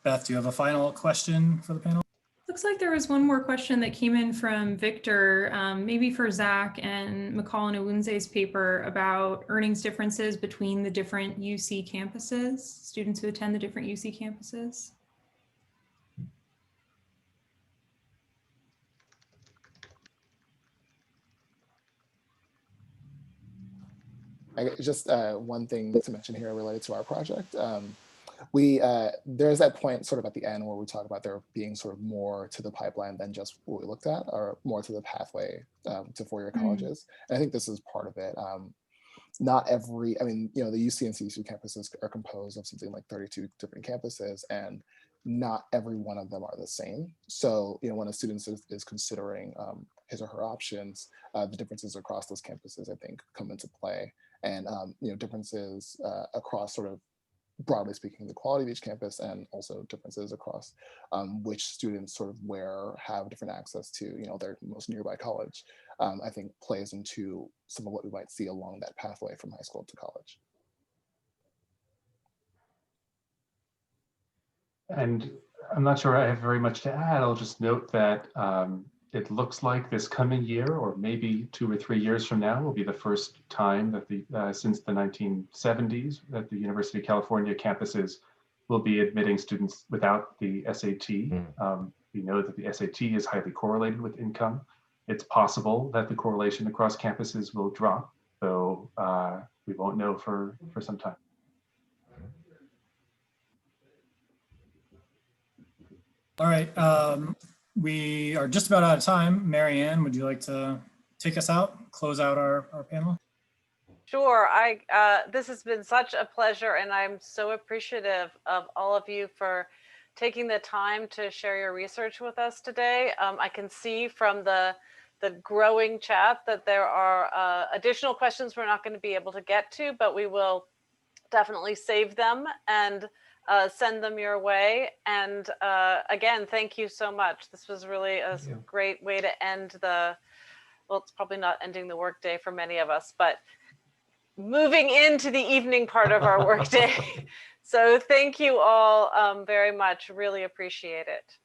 Beth, do you have a final question for the panel? Looks like there was one more question that came in from Victor, maybe for Zach and Michal and Iwunze's paper about earnings differences between the different UC campuses, students who attend the different UC campuses. Just one thing to mention here related to our project. There's that point sort of at the end where we talk about there being sort of more to the pipeline than just what we looked at, or more to the pathway to four-year colleges. And I think this is part of it. Not every, I mean, you know, the UC and CSU campuses are composed of something like 32 different campuses, and not every one of them are the same. So, you know, when a student is considering his or her options, the differences across those campuses, I think, come into play. And, you know, differences across sort of, broadly speaking, the quality of each campus, and also differences across which students sort of have different access to, you know, their most nearby college, I think plays into some of what we might see along that pathway from high school to college. And I'm not sure I have very much to add. I'll just note that it looks like this coming year, or maybe 2 or 3 years from now, will be the first time that since the 1970s that the University of California campuses will be admitting students without the SAT. We know that the SAT is highly correlated with income. It's possible that the correlation across campuses will drop, though we won't know for some time. All right, we are just about out of time. Marianne, would you like to take us out, close out our panel? Sure. This has been such a pleasure, and I'm so appreciative of all of you for taking the time to share your research with us today. I can see from the growing chat that there are additional questions we're not going to be able to get to, but we will definitely save them and send them your way. And again, thank you so much. This was really a great way to end well, it's probably not ending the workday for many of us, but moving into the evening part of our workday. So thank you all very much. Really appreciate it.